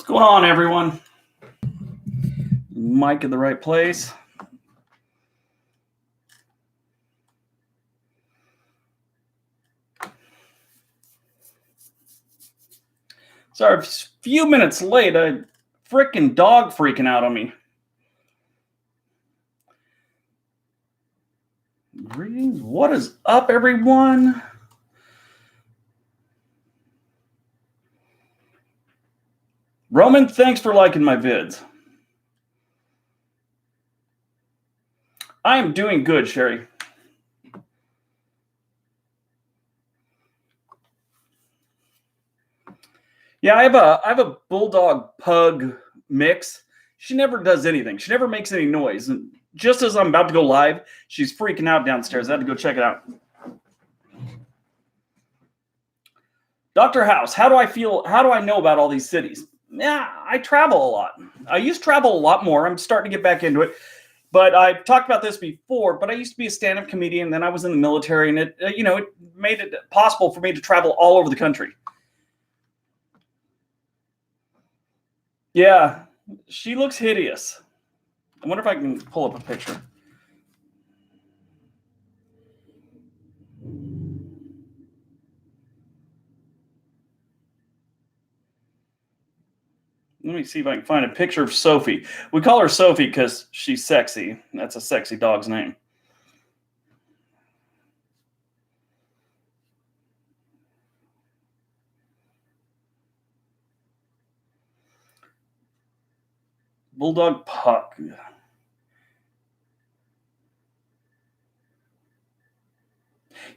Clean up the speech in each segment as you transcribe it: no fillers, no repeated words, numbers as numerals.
going on, everyone? Mic in the right place. Sorry, a few minutes late. A freaking dog freaking out on me. Greetings. What is up, everyone? Roman, thanks for liking my vids. I am doing good, Sherry. Yeah, I have a bulldog pug mix. She never does anything. She never makes any noise. And just as I'm about to go live, she's freaking out downstairs. I had to go check it out. Dr. House, how do I feel? How do I know about all these cities? Yeah, I travel a lot. I used to travel a lot more. I'm starting to get back into it. But I've talked about this before, but I used to be a stand-up comedian. Then I was in the military, and it made it possible for me to travel all over the country. Yeah, she looks hideous. I wonder if I can pull up a picture. Let me see if I can find a picture of Sophie. We call her Sophie because she's sexy. That's a sexy dog's name. Bulldog Puck.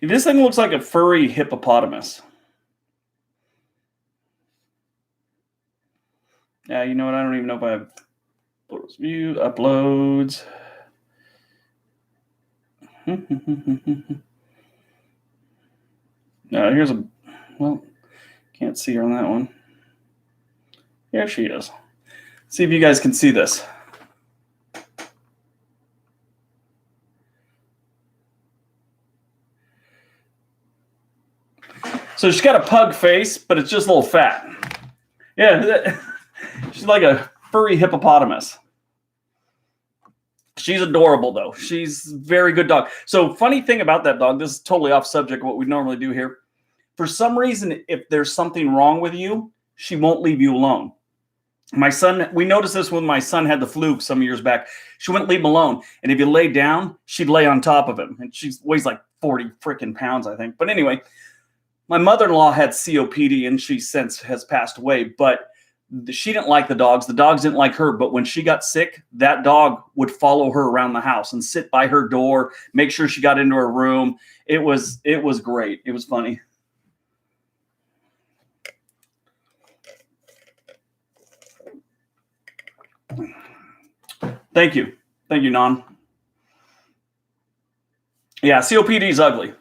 This thing looks like a furry hippopotamus. Yeah, you know what? I don't even know if I have photos. View, uploads. No, here's a, well, can't see her on that one. Here she is. See if you guys can see this. So she's got a pug face, but it's just a little fat. Yeah, she's like a furry hippopotamus. She's adorable, though. She's a very good dog. So funny thing about that dog, this is totally off subject, what we normally do here. For some reason, if there's something wrong with you, she won't leave you alone. My son, we noticed this when my son had the flu some years back. She wouldn't leave him alone. And if you lay down, she'd lay on top of him. And she weighs like 40 freaking pounds, I think. But anyway, my mother-in-law had COPD, and she since has passed away. But she didn't like the dogs. The dogs didn't like her. But when she got sick, that dog would follow her around the house and sit by her door, make sure she got into her room. It was great. It was funny. Thank you. Thank you, Non. Yeah, COPD is ugly.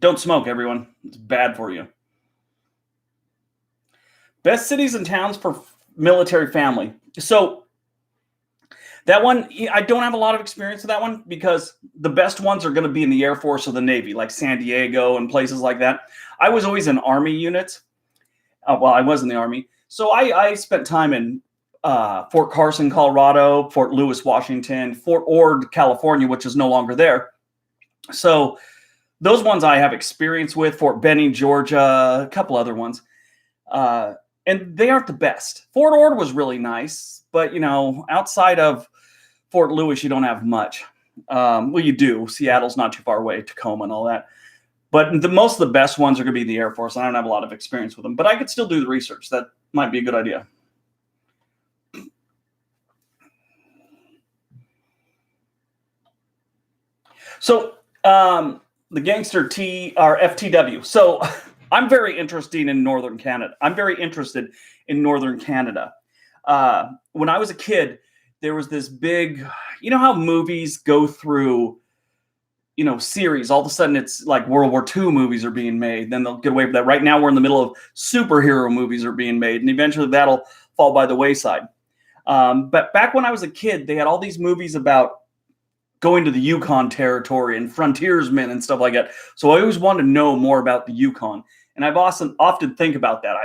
Don't smoke, everyone. It's bad for you. Best cities and towns for military family. So that one, I don't have a lot of experience with that one because the best ones are going to be in the Air Force or the Navy, like San Diego and places like that. I was always in Army units. Well, I was in the Army. So I spent time in Fort Carson, Colorado, Fort Lewis, Washington, Fort Ord, California, which is no longer there. So those ones I have experience with, Fort Benning, Georgia, a couple other ones. And they aren't the best. Fort Ord was really nice, but, outside of Fort Lewis, you don't have much. Well, you do. Seattle's not too far away, Tacoma and all that. But most of the best ones are going to be in the Air Force. I don't have a lot of experience with them, but I could still do the research. That might be a good idea. So the Gangster T or FTW. So I'm very interested in Northern Canada. When I was a kid, there was this big, you know how movies go through, series. All of a sudden it's like World War II movies are being made. Then they'll get away with that. Right now we're in the middle of superhero movies are being made. And eventually that'll fall by the wayside. But back when I was a kid, they had all these movies about going to the Yukon territory and frontiersmen and stuff like that. So I always wanted to know more about the Yukon. And I've often think about that.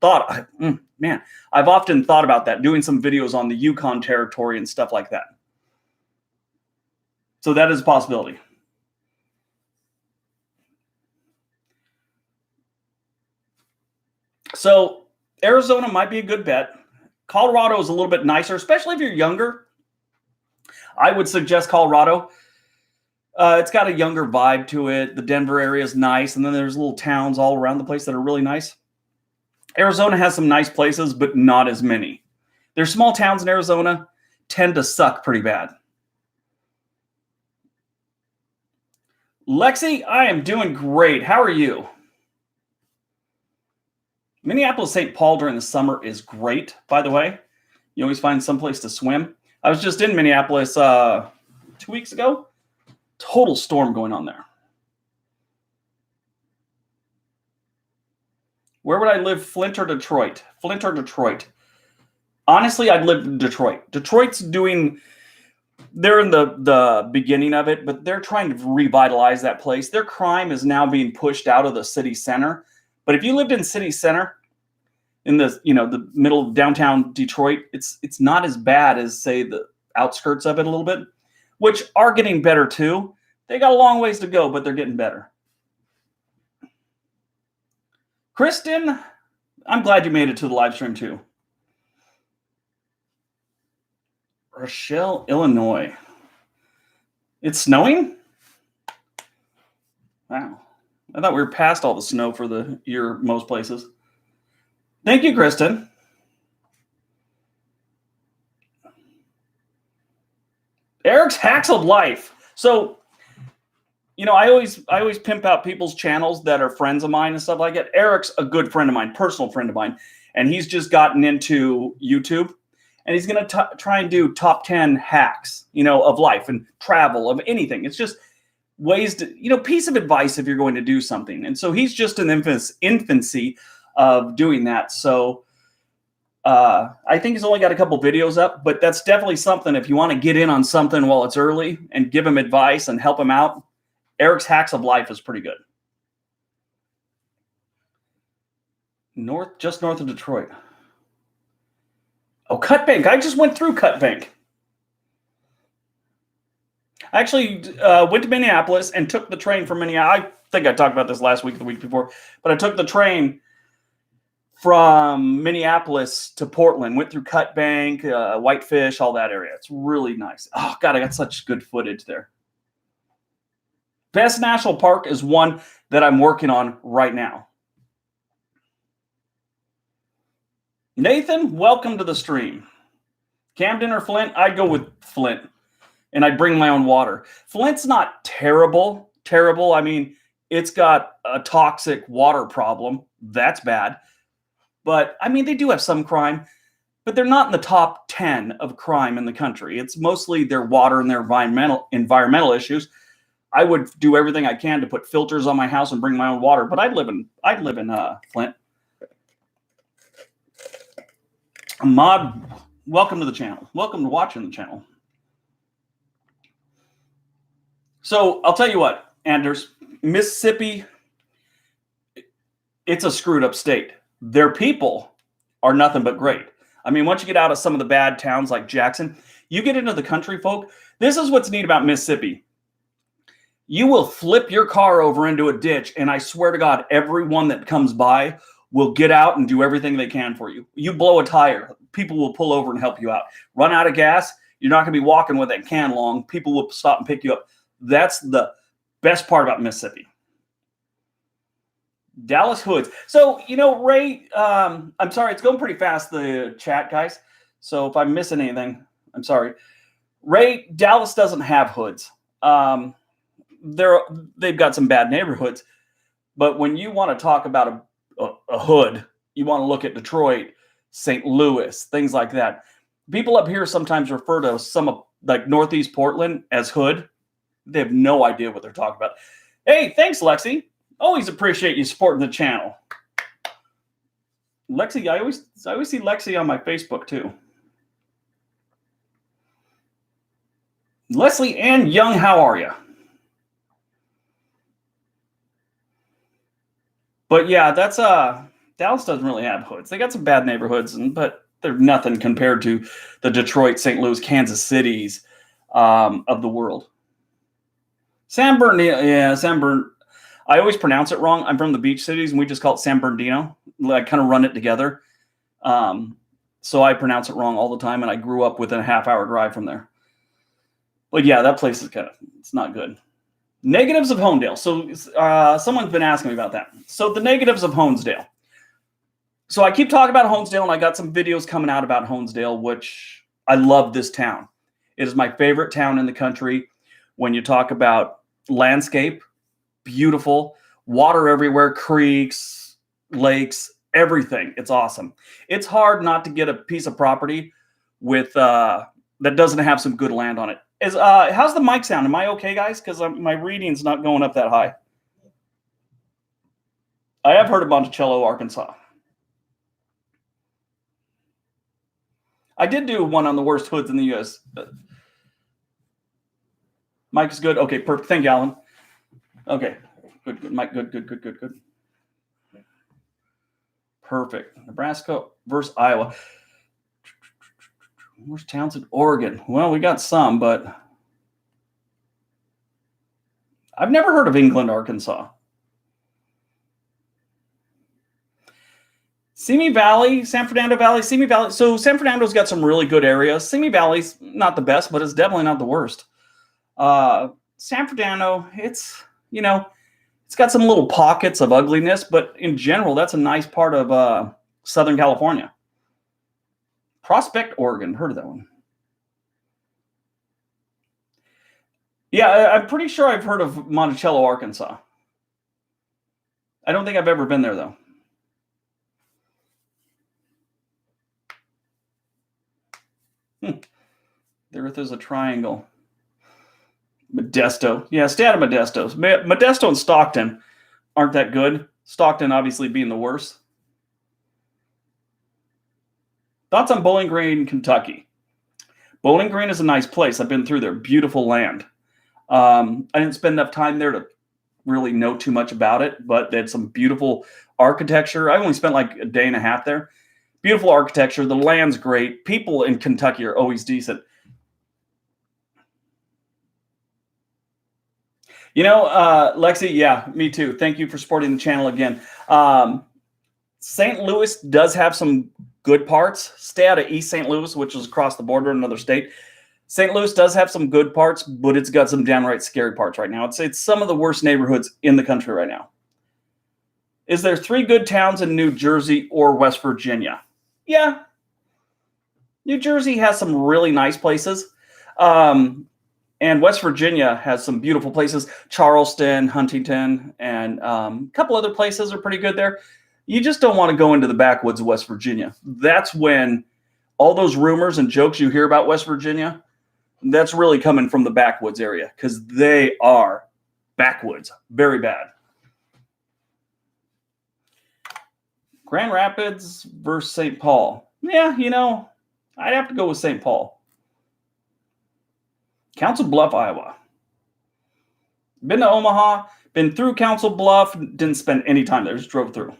man, I've often thought about that, doing some videos on the Yukon Territory and stuff like that. So that is a possibility. So Arizona might be a good bet. Colorado is a little bit nicer, especially if you're younger. I would suggest Colorado. It's got a younger vibe to it. The Denver area is nice, and then there's little towns all around the place that are really nice. Arizona has some nice places, but not as many. There's small towns in Arizona tend to suck pretty bad. Lexi, I am doing great. How are you? Minneapolis, St. Paul during the summer is great, by the way. You always find some place to swim. I was just in Minneapolis 2 weeks ago. Total storm going on there. Where would I live, Flint or Detroit? Flint or Detroit? Honestly, I'd live in Detroit. Detroit's doing, they're in the beginning of it, but they're trying to revitalize that place. Their crime is now being pushed out of the city center. But if you lived in city center, in the the middle of downtown Detroit, it's not as bad as, say, the outskirts of it a little bit, which are getting better too. They got a long ways to go, but they're getting better. Kristen, I'm glad you made it to the live stream too. Rochelle, Illinois. It's snowing? Wow. I thought we were past all the snow for the year most places. Thank you, Kristen. Eric's Hacks of Life. So, I always pimp out people's channels that are friends of mine and stuff like that. Eric's a good friend of mine, personal friend of mine, and he's just gotten into YouTube, and he's going to try and do top 10 hacks, of life and travel, of anything. It's just ways to, piece of advice if you're going to do something. And so he's just in infancy of doing that. So I think he's only got a couple videos up, but that's definitely something if you want to get in on something while it's early and give him advice and help him out. Eric's Hacks of Life is pretty good. Just north of Detroit. Oh, Cut Bank. I just went through Cut Bank. I actually went to Minneapolis and took the train from Minneapolis. I think I talked about this last week or the week before, but I took the train from Minneapolis to Portland, went through Cut Bank, Whitefish, all that area. It's really nice. Oh, God, I got such good footage there. Best National Park is one that I'm working on right now. Nathan, welcome to the stream. Camden or Flint? I'd go with Flint, and I'd bring my own water. Flint's not terrible. I mean, it's got a toxic water problem. That's bad. But, I mean, they do have some crime, but they're not in the top 10 of crime in the country. It's mostly their water and their environmental issues. I would do everything I can to put filters on my house and bring my own water, but I'd live in Flint. Ahmad, welcome to the channel. Welcome to watching the channel. So I'll tell you what, Anders, Mississippi, it's a screwed up state. Their people are nothing but great. I mean, once you get out of some of the bad towns like Jackson, you get into the country folk. This is what's neat about Mississippi. You will flip your car over into a ditch, and I swear to God, everyone that comes by will get out and do everything they can for you. You blow a tire, people will pull over and help you out. Run out of gas, you're not going to be walking with that can long. People will stop and pick you up. That's the best part about Mississippi. Dallas Hoods. So, Ray, I'm sorry, it's going pretty fast, the chat, guys. So if I'm missing anything, I'm sorry. Ray, Dallas doesn't have hoods. They've got some bad neighborhoods, but when you want to talk about a hood, you want to look at Detroit, St. Louis, things like that. People up here sometimes refer to some of like Northeast Portland as hood. They have no idea what they're talking about. Hey, thanks, Lexi. Always appreciate you supporting the channel. Lexi, I always see Lexi on my Facebook too. Leslie Ann Young, how are you? But yeah, that's Dallas doesn't really have hoods. They got some bad neighborhoods, but they're nothing compared to the Detroit, St. Louis, Kansas Cities of the world. San Bernardino, yeah, San Bernardino. I always pronounce it wrong. I'm from the beach cities, and we just call it San Bernardino. I kind of run it together. So I pronounce it wrong all the time, and I grew up within a half-hour drive from there. But yeah, that place is it's not good. Negatives of Honesdale. So someone's been asking me about that. So the negatives of Honesdale. So I keep talking about Honesdale, and I got some videos coming out about Honesdale, which I love this town. It is my favorite town in the country. When you talk about landscape, beautiful, water everywhere, creeks, lakes, everything. It's awesome. It's hard not to get a piece of property with that doesn't have some good land on it. How's the mic sound? Am I okay, guys? Because my reading's not going up that high. I have heard of Monticello, Arkansas. I did do one on the worst hoods in the U.S. Mike is good. Okay, perfect. Thank you, Alan. Okay, good. Mike, good. Perfect. Nebraska versus Iowa. Where's Townsend, Oregon? Well, we got some, but I've never heard of England, Arkansas. Simi Valley, San Fernando Valley, Simi Valley. So San Fernando's got some really good areas. Simi Valley's not the best, but it's definitely not the worst. San Fernando, it's got some little pockets of ugliness, but in general, that's a nice part of Southern California. Prospect, Oregon. Heard of that one. Yeah, I'm pretty sure I've heard of Monticello, Arkansas. I don't think I've ever been there, though. The earth is a triangle. Modesto. Yeah, stay out of Modesto. Modesto and Stockton aren't that good. Stockton obviously being the worst. Thoughts on Bowling Green, Kentucky? Bowling Green is a nice place. I've been through there. Beautiful land. I didn't spend enough time there to really know too much about it, but they had some beautiful architecture. I only spent like a day and a half there. Beautiful architecture. The land's great. People in Kentucky are always decent. Lexi, yeah, me too. Thank you for supporting the channel again. St. Louis does have some good parts. Stay out of East St. Louis, which is across the border in another state. St. Louis does have some good parts, but it's got some downright scary parts right now. It's some of the worst neighborhoods in the country right now. Is there 3 good towns in New Jersey or West Virginia? Yeah. New Jersey has some really nice places. And West Virginia has some beautiful places. Charleston, Huntington, and a couple other places are pretty good there. You just don't want to go into the backwoods of West Virginia. That's when all those rumors and jokes you hear about West Virginia, that's really coming from the backwoods area because they are backwoods. Very bad. Grand Rapids versus St. Paul. Yeah, I'd have to go with St. Paul. Council Bluff, Iowa. Been to Omaha, been through Council Bluff, didn't spend any time there, just drove through.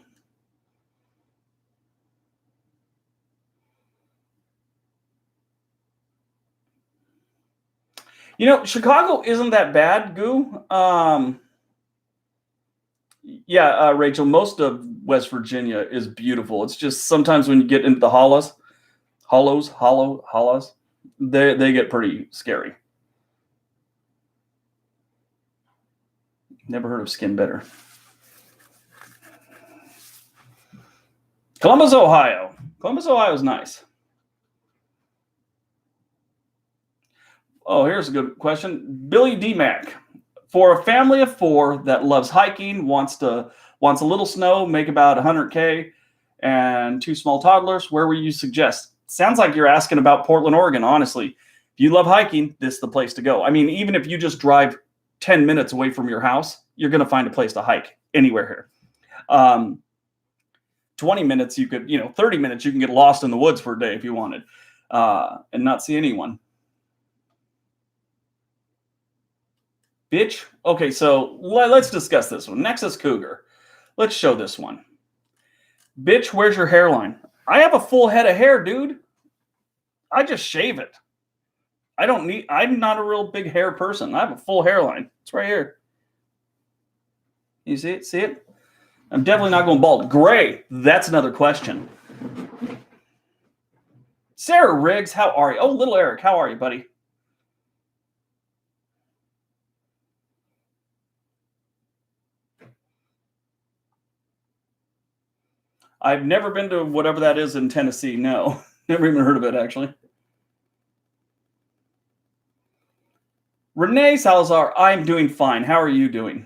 Chicago isn't that bad, Goo. Yeah, Rachel, most of West Virginia is beautiful. It's just sometimes when you get into the hollows, they get pretty scary. Never heard of Skin Bitter. Columbus, Ohio. Columbus, Ohio is nice. Oh, here's a good question. Billy D. Mac. For a family of 4 that loves hiking, wants a little snow, make about 100K, and 2 small toddlers, where would you suggest? Sounds like you're asking about Portland, Oregon, honestly. If you love hiking, this is the place to go. I mean, even if you just drive 10 minutes away from your house, you're going to find a place to hike anywhere here. 20 minutes, 30 minutes, you can get lost in the woods for a day if you wanted and not see anyone. Bitch. Okay, so let's discuss this one. Nexus Cougar. Let's show this one. Bitch, where's your hairline? I have a full head of hair, dude. I just shave it. I'm not a real big hair person. I have a full hairline. It's right here. You see it? See it? I'm definitely not going bald. Gray, that's another question. Sarah Riggs, how are you? Oh, little Eric, how are you, buddy? I've never been to whatever that is in Tennessee. No, never even heard of it, actually. Renee Salazar, I'm doing fine. How are you doing?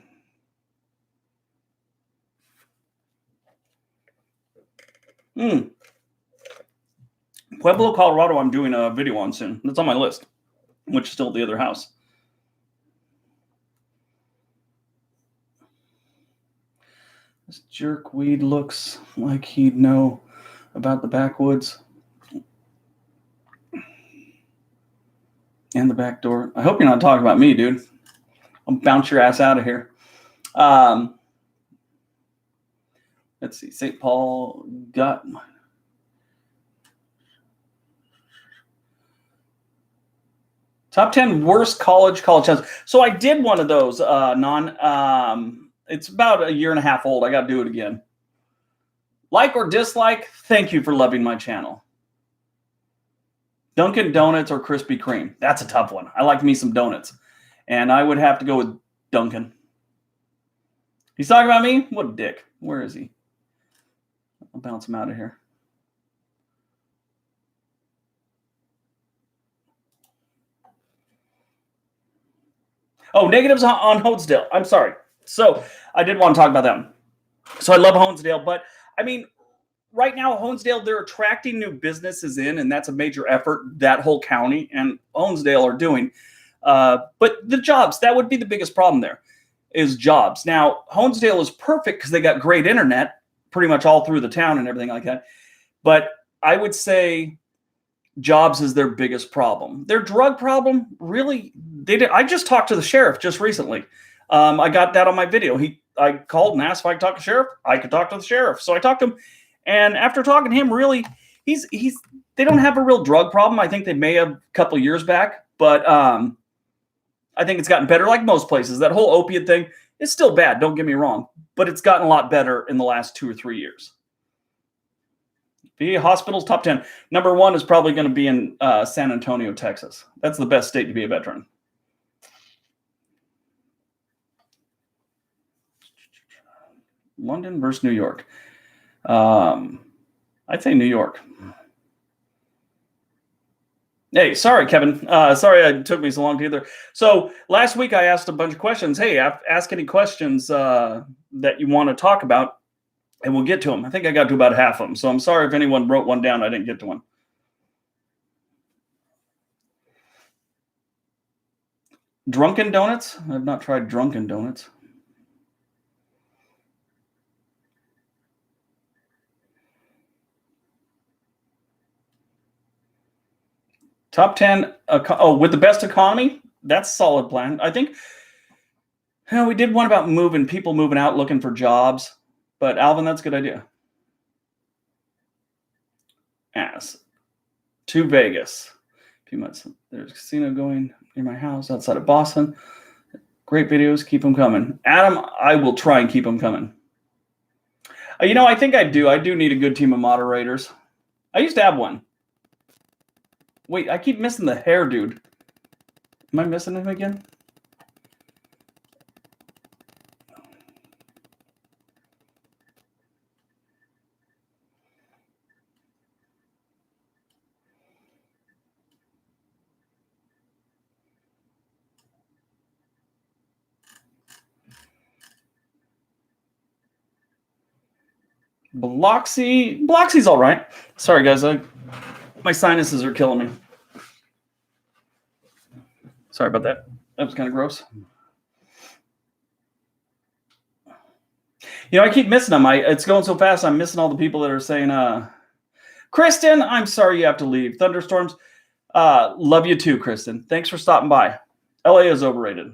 Pueblo, Colorado, I'm doing a video on soon. That's on my list, which is still at the other house. This jerkweed looks like he'd know about the backwoods and the back door. I hope you're not talking about me, dude. I'll bounce your ass out of here. Let's see. St. Paul got top 10 worst college towns. So I did one of those, it's about a year and a half old. I got to do it again. Like or dislike, thank you for loving my channel. Dunkin' Donuts or Krispy Kreme? That's a tough one. I like me some donuts. And I would have to go with Dunkin'. He's talking about me? What a dick. Where is he? I'll bounce him out of here. Oh, negatives on Honesdale. I'm sorry. So I did want to talk about them. So I love Honesdale, but I mean, right now, Honesdale, they're attracting new businesses in, and that's a major effort that whole county and Honesdale are doing. But the jobs, that would be the biggest problem there, is jobs. Now, Honesdale is perfect because they got great internet pretty much all through the town and everything like that. But I would say jobs is their biggest problem. Their drug problem, really, I just talked to the sheriff just recently. I got that on my video. I called and asked if I could talk to the sheriff. I could talk to the sheriff. So I talked to him. And after talking to him, really, they don't have a real drug problem. I think they may have a couple of years back, but I think it's gotten better like most places. That whole opiate thing is still bad, don't get me wrong, but it's gotten a lot better in the last 2 or 3 years. VA hospitals, top 10. Number 1 is probably going to be in San Antonio, Texas. That's the best state to be a veteran. London versus New York. I'd say New York. Hey, sorry, Kevin. Sorry it took me so long to get there. So last week I asked a bunch of questions. Hey, ask any questions that you want to talk about, and we'll get to them. I think I got to about half of them. So I'm sorry if anyone wrote one down. I didn't get to one. Drunken Donuts? I've not tried Drunken Donuts. Top 10, with the best economy? That's a solid plan. I think we did one about people moving out, looking for jobs. But Alvin, that's a good idea. To Vegas. A few months. There's a casino going near my house outside of Boston. Great videos. Keep them coming. Adam, I will try and keep them coming. I think I do. I do need a good team of moderators. I used to have one. Wait, I keep missing the hair, dude. Am I missing him again? Bloxy's all right. Sorry, guys. My sinuses are killing me. Sorry about that. That was kind of gross. I keep missing them. It's going so fast. I'm missing all the people that are saying, Kristen, I'm sorry you have to leave. Thunderstorms. Love you too, Kristen. Thanks for stopping by. LA is overrated.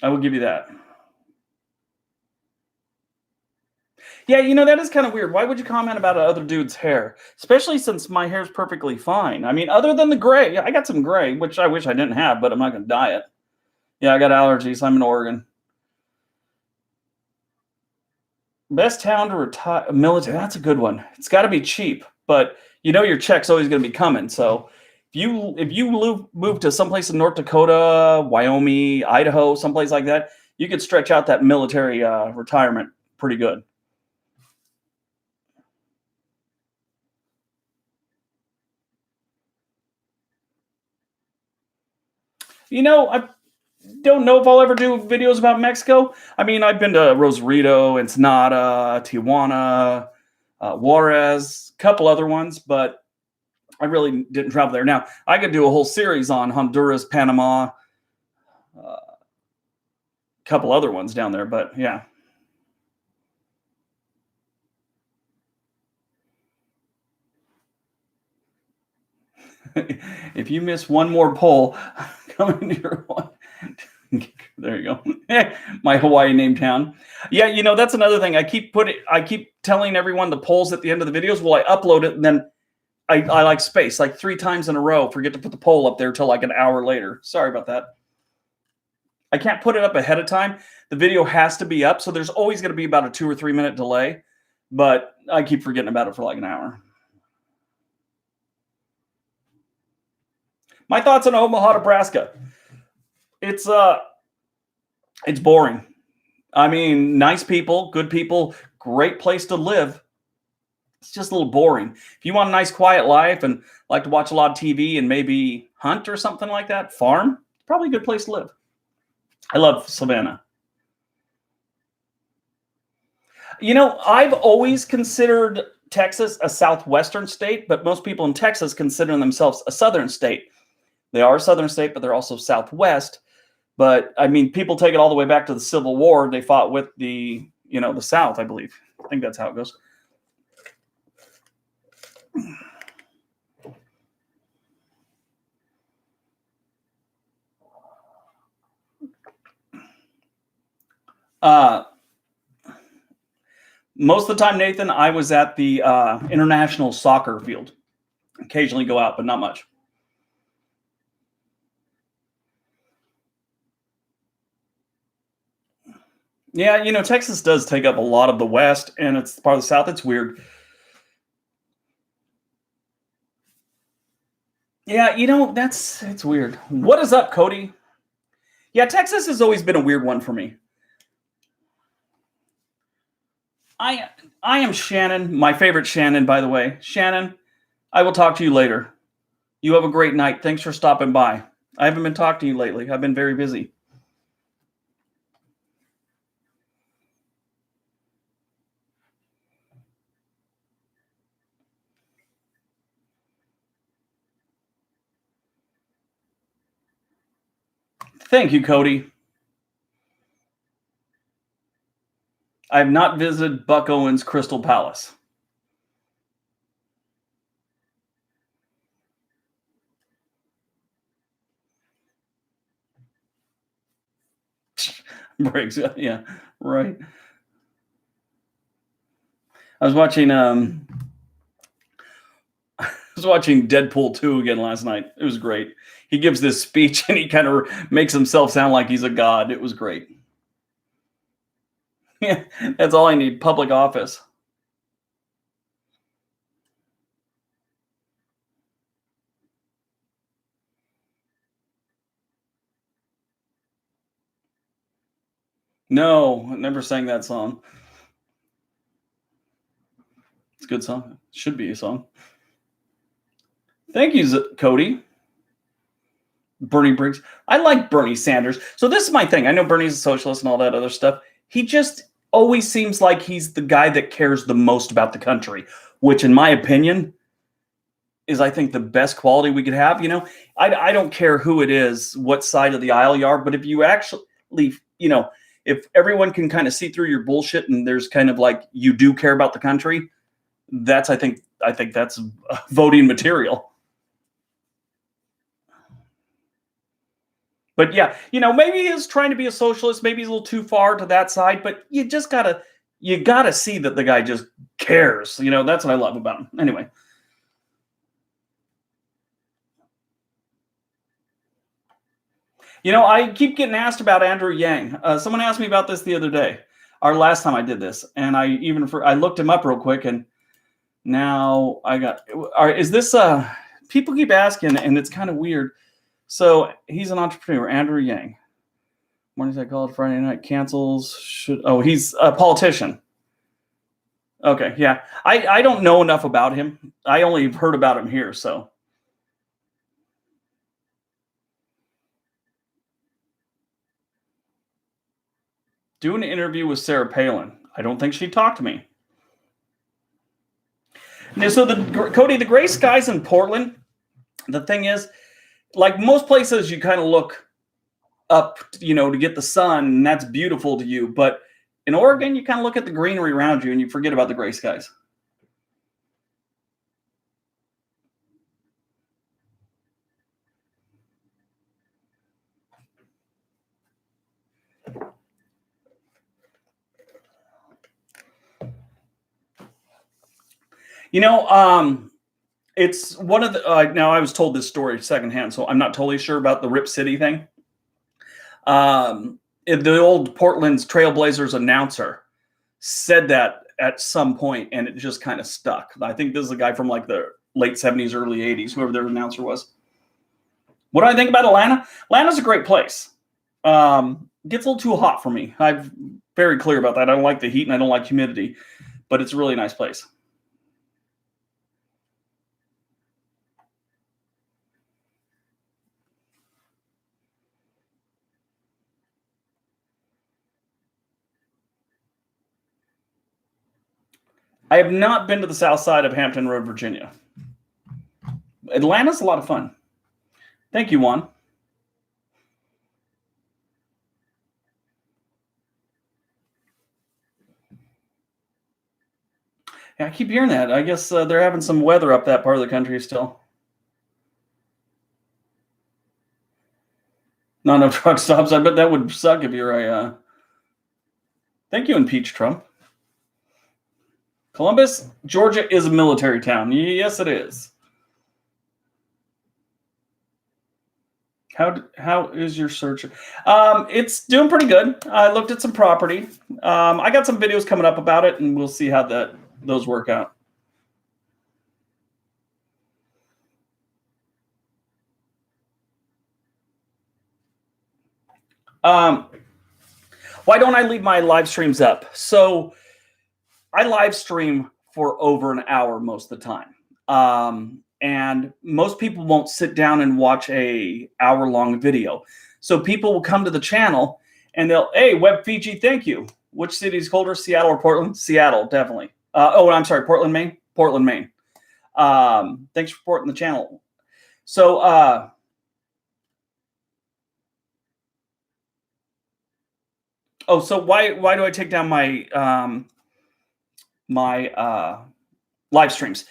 I will give you that. Yeah, that is kind of weird. Why would you comment about another dude's hair? Especially since my hair's perfectly fine. I mean, other than the gray, I got some gray, which I wish I didn't have, but I'm not going to dye it. Yeah, I got allergies. I'm in Oregon. Best town to retire military. That's a good one. It's got to be cheap, but your check's always going to be coming. So if you move to someplace in North Dakota, Wyoming, Idaho, someplace like that, you could stretch out that military retirement pretty good. I don't know if I'll ever do videos about Mexico. I mean, I've been to Rosarito, Ensenada, Tijuana, Juarez, a couple other ones, but I really didn't travel there. Now, I could do a whole series on Honduras, Panama, a couple other ones down there, but yeah. If you miss one more poll, coming to your one. There you go. My Hawaii name town. Yeah, that's another thing. I keep telling everyone the polls at the end of the videos. Well, I upload it and then I like space like 3 times in a row. Forget to put the poll up there till like an hour later. Sorry about that. I can't put it up ahead of time. The video has to be up, so there's always going to be about a 2 or 3 minute delay. But I keep forgetting about it for like an hour. My thoughts on Omaha, Nebraska. It's boring. I mean, nice people, good people, great place to live. It's just a little boring. If you want a nice quiet life and like to watch a lot of TV and maybe hunt or something like that, farm, probably a good place to live. I love Savannah. I've always considered Texas a southwestern state, but most people in Texas consider themselves a southern state. They are a southern state, but they're also southwest. But I mean, people take it all the way back to the Civil War. They fought with the South, I believe. I think that's how it goes. Most of the time, Nathan, I was at the international soccer field. Occasionally go out, but not much. Yeah, Texas does take up a lot of the West, and it's part of the South. It's weird. Yeah, it's weird. What is up, Cody? Yeah, Texas has always been a weird one for me. I am Shannon, my favorite Shannon, by the way. Shannon, I will talk to you later. You have a great night. Thanks for stopping by. I haven't been talking to you lately. I've been very busy. Thank you, Cody. I have not visited Buck Owens' Crystal Palace. Briggs, yeah, right. I was watching Deadpool 2 again last night. It was great. He gives this speech and he kind of makes himself sound like he's a god. It was great. Yeah, that's all I need. Public office. No, I never sang that song. It's a good song. Should be a song. Thank you, Cody. Bernie Briggs. I like Bernie Sanders. So this is my thing. I know Bernie's a socialist and all that other stuff. He just always seems like he's the guy that cares the most about the country, which in my opinion is, I think, the best quality we could have. I don't care who it is, what side of the aisle you are, but if you actually, if everyone can kind of see through your bullshit and there's kind of like you do care about the country, I think that's voting material. But yeah, maybe he's trying to be a socialist. Maybe he's a little too far to that side. But you just gotta you got to see that the guy just cares. You know, that's what I love about him. Anyway. You know, I keep getting asked about Andrew Yang. Someone asked me about this the other day, or last time I did this, and I looked him up real quick, and now I got. Is this? People keep asking, and it's kind of weird. So he's an entrepreneur, Andrew Yang. Mornings I called, Friday night cancels. He's a politician. Okay, yeah. I don't know enough about him. I only heard about him here, so. Do an interview with Sarah Palin. I don't think she'd talk to me. Now, so Cody, the gray skies in Portland, the thing is, like most places, you kind of look up, you know, to get the sun, and that's beautiful to you. But in Oregon, you kind of look at the greenery around you and you forget about the gray skies. You know, it's one of the, now I was told this story secondhand, so I'm not totally sure about the Rip City thing. The old Portland's Trailblazers announcer said that at some point, and it just kind of stuck. I think this is a guy from like the late 70s, early 80s, whoever their announcer was. What do I think about Atlanta? Atlanta's a great place. Gets a little too hot for me. I'm very clear about that. I don't like the heat and I don't like humidity, but it's a really nice place. I have not been to the south side of Hampton Road, Virginia. Atlanta's a lot of fun. Thank you, Juan. Yeah, I keep hearing that. I guess they're having some weather up that part of the country still. Not enough truck stops. I bet that would suck if you're a... Thank you, Impeach Trump. Columbus, Georgia is a military town. Yes, it is. How is your search? It's doing pretty good. I looked at some property. I got some videos coming up about it, and we'll see how those work out. Why don't I leave my live streams up? So I live stream for over an hour most of the time. And most people won't sit down and watch a hour-long video. So people will come to the channel and they'll, hey, Web Fiji, thank you. Which city is colder, Seattle or Portland? Seattle, definitely. I'm sorry, Portland, Maine? Portland, Maine. Thanks for supporting the channel. So, so why do I take down my live streams?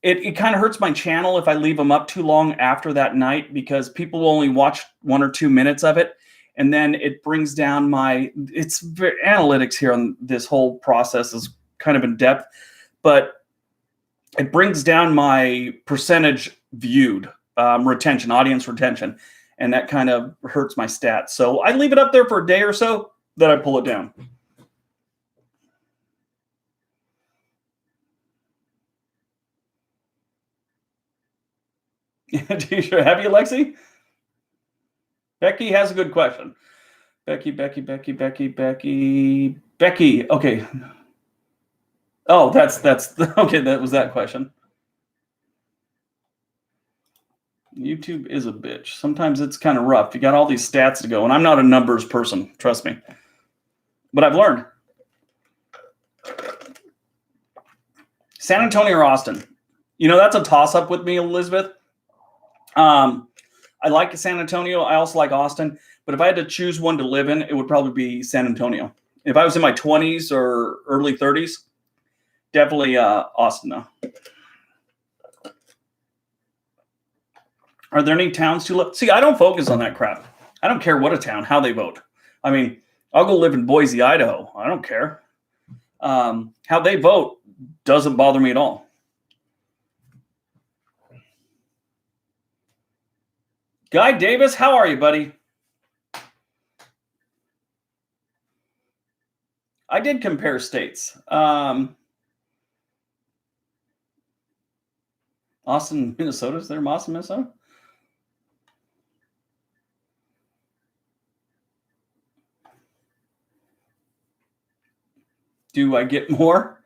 It kind of hurts my channel if I leave them up too long after that night, because people will only watch 1 or 2 minutes of it, and then it brings down analytics here on this whole process is kind of in depth, but it brings down my percentage viewed, retention, audience retention, and that kind of hurts my stats. So I leave it up there for a day or so, then I pull it down. Have you, Lexi? Becky has a good question. Becky. Okay. Oh, that's okay. That was that question. YouTube is a bitch. Sometimes it's kind of rough. You got all these stats to go, and I'm not a numbers person, trust me. But I've learned. San Antonio or Austin? You know, that's a toss-up with me, Elizabeth. I like San Antonio. I also like Austin. But if I had to choose one to live in, it would probably be San Antonio. If I was in my 20s or early 30s, definitely Austin, though. Are there any towns to live? See, I don't focus on that crap. I don't care what a town, how they vote. I mean, I'll go live in Boise, Idaho. I don't care. How they vote doesn't bother me at all. Guy Davis, how are you, buddy? I did compare states. Austin, Minnesota. Is there Austin, Minnesota? Do I get more?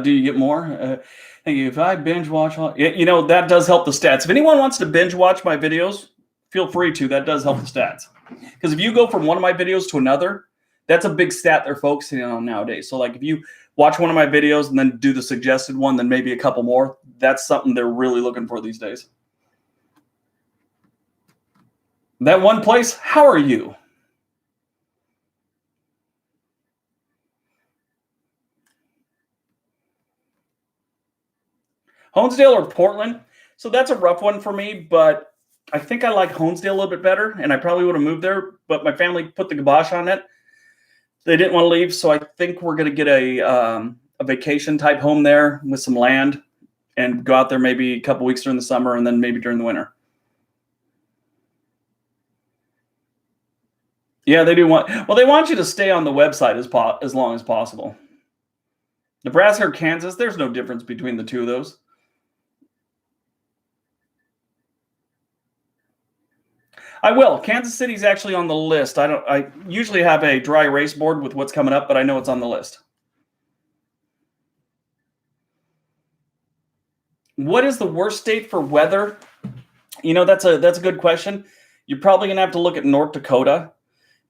Do you get more? Thank you. If I binge watch, that does help the stats. If anyone wants to binge watch my videos, feel free to. That does help the stats. Because if you go from one of my videos to another, that's a big stat they're focusing on nowadays. So like if you watch one of my videos and then do the suggested one, then maybe a couple more, that's something they're really looking for these days. That one place, how are you? Honesdale or Portland? So that's a rough one for me, but I think I like Honesdale a little bit better, and I probably would have moved there, but my family put the kibosh on it. They didn't want to leave, so I think we're going to get a vacation type home there with some land and go out there maybe a couple weeks during the summer and then maybe during the winter. Yeah, they do they want you to stay on the website as long as possible. Nebraska or Kansas, there's no difference between the two of those. I will. Kansas City's actually on the list. I usually have a dry erase board with what's coming up, but I know it's on the list. What is the worst state for weather? That's a good question. You're probably going to have to look at North Dakota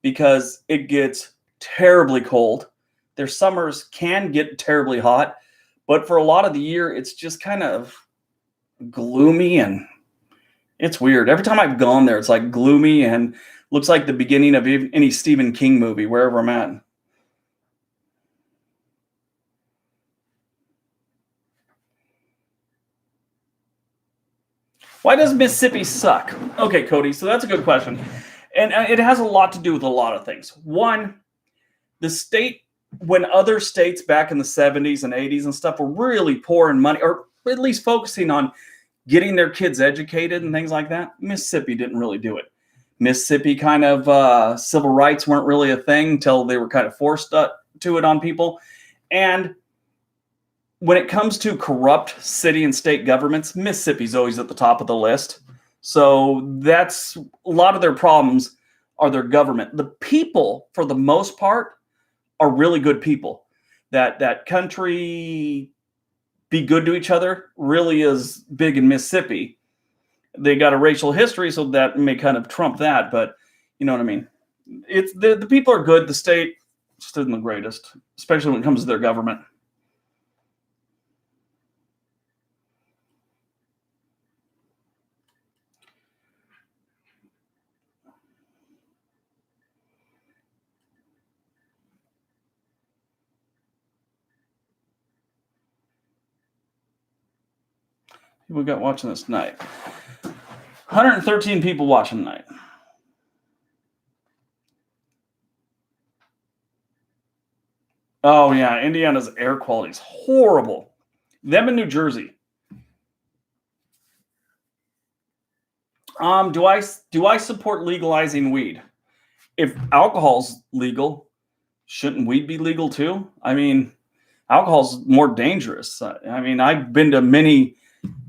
because it gets terribly cold. Their summers can get terribly hot, but for a lot of the year, it's just kind of gloomy and it's weird. Every time I've gone there, it's like gloomy and looks like the beginning of any Stephen King movie, wherever I'm at. Why does Mississippi suck? Okay, Cody, so that's a good question. And it has a lot to do with a lot of things. One, the state, when other states back in the 70s and 80s and stuff were really poor in money, or at least focusing on getting their kids educated and things like that, Mississippi didn't really do it. Mississippi kind of civil rights weren't really a thing until they were kind of forced to it on people. And when it comes to corrupt city and state governments, Mississippi's always at the top of the list. So that's a lot of their problems are their government. The people, for the most part, are really good people. That country be good to each other really is big in Mississippi. They got a racial history, so that may kind of trump that, but you know what I mean? It's the people are good. The state just isn't the greatest, especially when it comes to their government. We got watching this tonight. 113 people watching tonight. Oh yeah, Indiana's air quality is horrible. Them in New Jersey. Do I support legalizing weed? If alcohol's legal, shouldn't weed be legal too? I mean, alcohol's more dangerous. I mean, I've been to many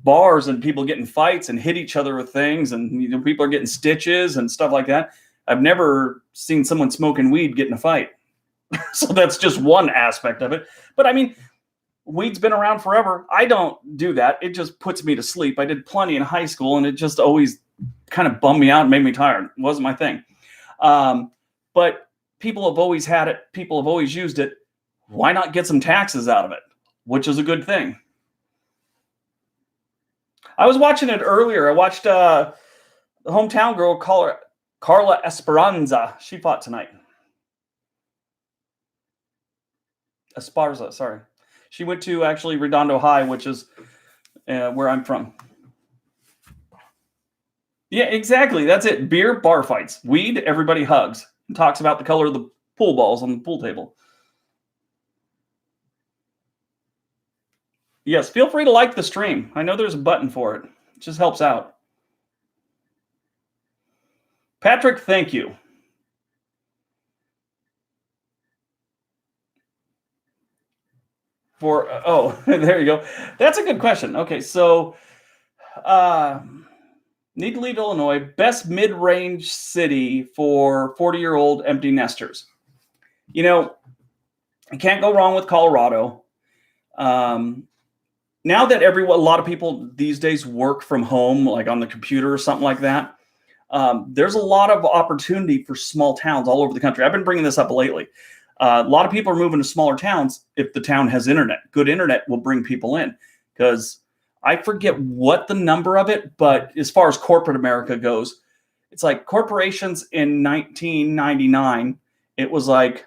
bars and people getting fights and hit each other with things, and people are getting stitches and stuff like that. I've never seen someone smoking weed get in a fight. So that's just one aspect of it. But I mean, weed's been around forever. I don't do that. It just puts me to sleep. I did plenty in high school, and it just always kind of bummed me out and made me tired. It wasn't my thing. But people have always had it. People have always used it. Why not get some taxes out of it? Which is a good thing. I was watching it earlier. I watched the hometown girl, Carla Esperanza. She fought tonight. Esparza, sorry. She went to actually Redondo High, which is where I'm from. Yeah, exactly. That's it. Beer, bar fights. Weed, everybody hugs and talks about the color of the pool balls on the pool table. Yes, feel free to like the stream. I know there's a button for it. It just helps out. Patrick, thank you. For oh, there you go. That's a good question. Okay, so need to leave Illinois. Best mid-range city for 40-year-old empty nesters. You know, you can't go wrong with Colorado. Now that a lot of people these days work from home, like on the computer or something like that, there's a lot of opportunity for small towns all over the country. I've been bringing this up lately. A lot of people are moving to smaller towns if the town has internet. Good internet will bring people in, because I forget what the number of it, but as far as corporate America goes, it's like corporations in 1999, it was like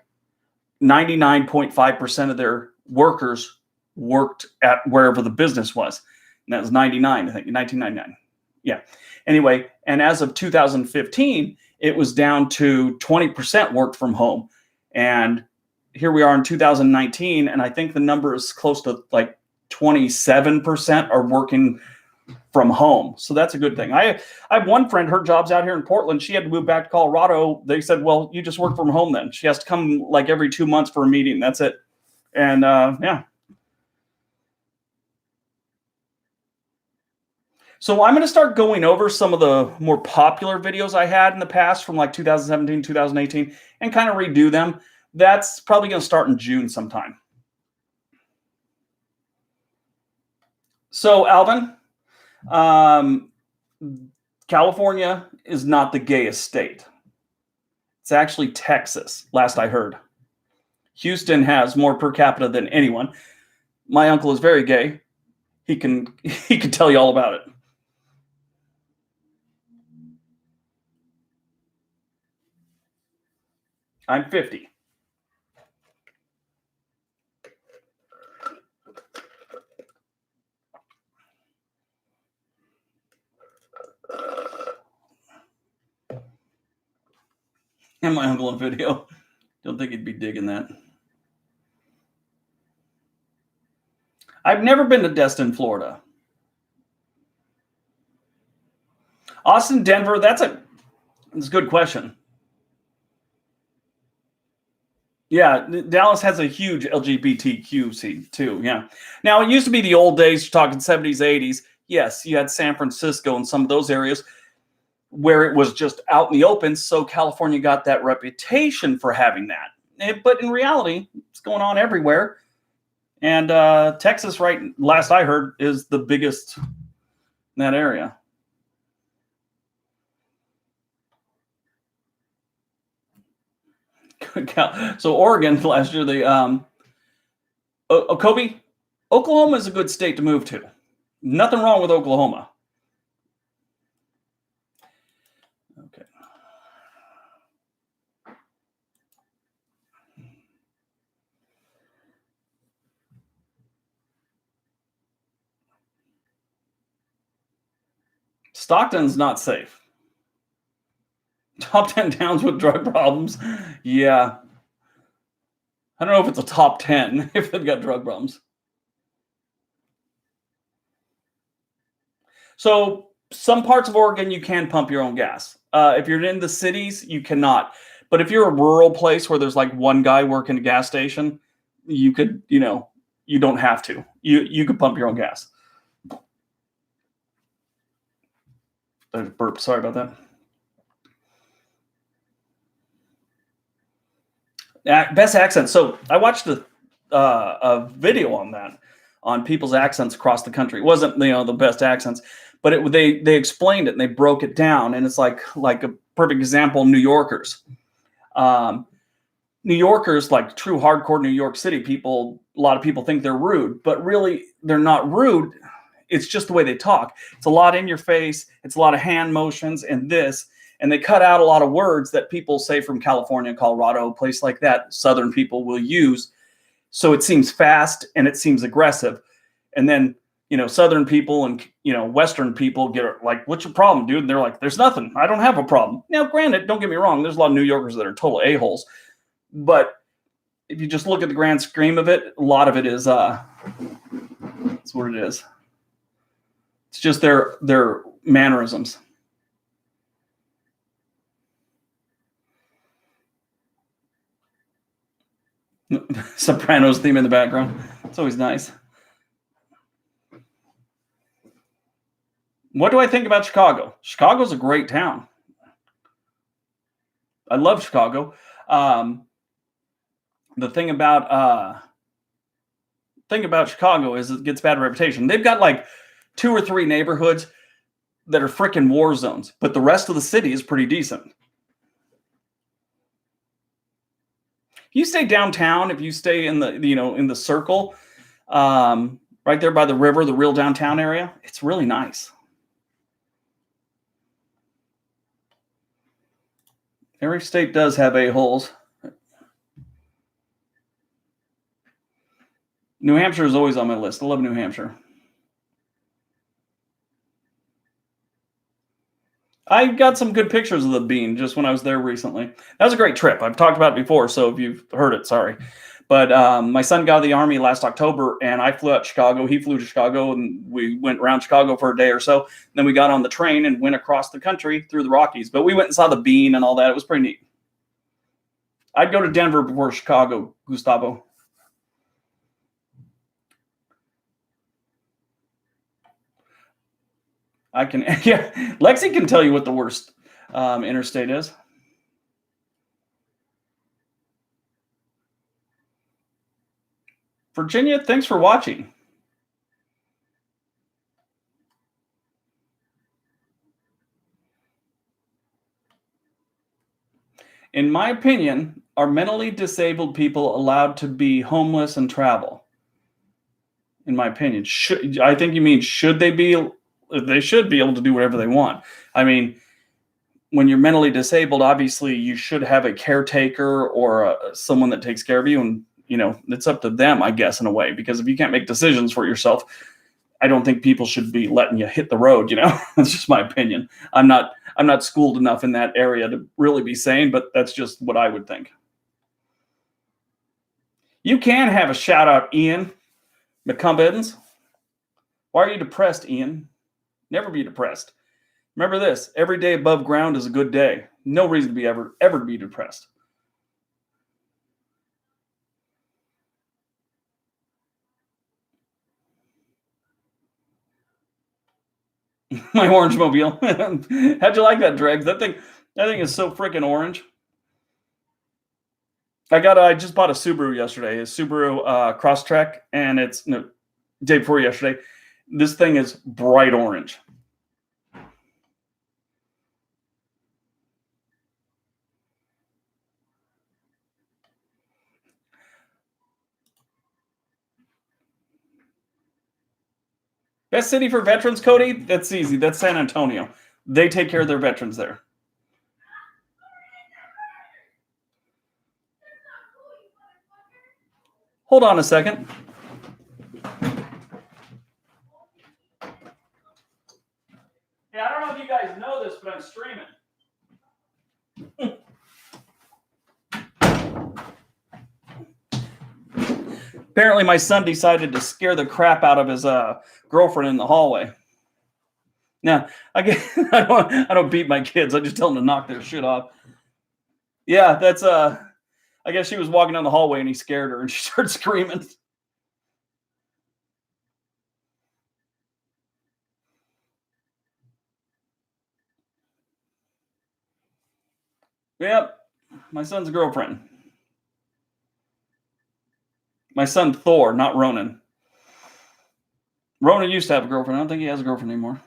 99.5% of their workers worked at wherever the business was. And that was 99, I think, 1999. Yeah. Anyway, and as of 2015, it was down to 20% worked from home. And here we are in 2019, and I think the number is close to like 27% are working from home. So that's a good thing. I have one friend, her job's out here in Portland. She had to move back to Colorado. They said, well, you just work from home then. She has to come like every 2 months for a meeting. That's it. And yeah. So I'm going to start going over some of the more popular videos I had in the past from like 2017, 2018, and kind of redo them. That's probably going to start in June sometime. So Alvin, California is not the gayest state. It's actually Texas, last I heard. Houston has more per capita than anyone. My uncle is very gay. He can tell you all about it. I'm 50. And my uncle on video. Don't think he'd be digging that. I've never been to Destin, Florida. Austin, Denver, that's a good question. Yeah, Dallas has a huge LGBTQ scene too. Yeah. Now, it used to be the old days, you're talking 70s, 80s. Yes, you had San Francisco and some of those areas where it was just out in the open. So California got that reputation for having that. But in reality, it's going on everywhere. And Texas, right, last I heard, is the biggest in that area. So Oregon last year, Kobe, Oklahoma is a good state to move to. Nothing wrong with Oklahoma. Okay. Stockton's not safe. Top 10 towns with drug problems. Yeah. I don't know if it's a top 10 if they've got drug problems. So some parts of Oregon, you can pump your own gas. If you're in the cities, you cannot. But if you're a rural place where there's like one guy working a gas station, you could, you don't have to. You could pump your own gas. I burped. Sorry about that. Best accents. So I watched a video on that, on people's accents across the country. It wasn't the best accents, but they explained it and they broke it down. And it's like a perfect example. New Yorkers, like true hardcore New York City people. A lot of people think they're rude, but really they're not rude. It's just the way they talk. It's a lot in your face. It's a lot of hand motions and this. And they cut out a lot of words that people say from California, Colorado, a place like that, Southern people will use. So it seems fast and it seems aggressive. And then, Southern people and, Western people get like, what's your problem, dude? And they're like, there's nothing. I don't have a problem. Now, granted, don't get me wrong. There's a lot of New Yorkers that are total a-holes. But if you just look at the grand scheme of it, a lot of it is That's what it is. It's just their mannerisms. Sopranos theme in the background. It's always nice. What do I think about Chicago? Chicago's a great town. I love Chicago. The thing about Chicago is it gets bad reputation. They've got like 2 or 3 neighborhoods that are freaking war zones, but the rest of the city is pretty decent. If you stay downtown, if you stay in the in the circle, right there by the river, the real downtown area, it's really nice. Every state does have a-holes. New Hampshire is always on my list. I love New Hampshire. I got some good pictures of the bean just when I was there recently. That was a great trip. I've talked about it before, so if you've heard it, sorry. But my son got out of the Army last October, and I flew out to Chicago. He flew to Chicago, and we went around Chicago for a day or so. Then we got on the train and went across the country through the Rockies. But we went and saw the bean and all that. It was pretty neat. I'd go to Denver before Chicago, Gustavo. I can, yeah. Lexi can tell you what the worst interstate is. Virginia, thanks for watching. In my opinion, are mentally disabled people allowed to be homeless and travel? In my opinion, I think you mean should they be? They should be able to do whatever they want. I mean, when you're mentally disabled, obviously you should have a caretaker or someone that takes care of you, and it's up to them, I guess, in a way. Because if you can't make decisions for yourself, I don't think people should be letting you hit the road. That's just my opinion. I'm not schooled enough in that area to really be sane, but that's just what I would think. You can have a shout out, Ian McCumbins. Why are you depressed, Ian? Never be depressed. Remember this: every day above ground is a good day. No reason to be ever to be depressed. My orange mobile. How'd you like that, Dregs? That thing is so freaking orange. I just bought a Subaru yesterday, a Subaru Crosstrek, and it's day before yesterday. This thing is bright orange. Best city for veterans, Cody? That's easy. That's San Antonio. They take care of their veterans there. Hold on a second. Yeah, I don't know if you guys know this, but I'm streaming. Apparently, my son decided to scare the crap out of his girlfriend in the hallway. Now, I don't beat my kids. I just tell them to knock their shit off. Yeah, that's I guess she was walking down the hallway and he scared her and she started screaming. Yep, my son's girlfriend. My son Thor, not Ronan. Ronan used to have a girlfriend. I don't think he has a girlfriend anymore.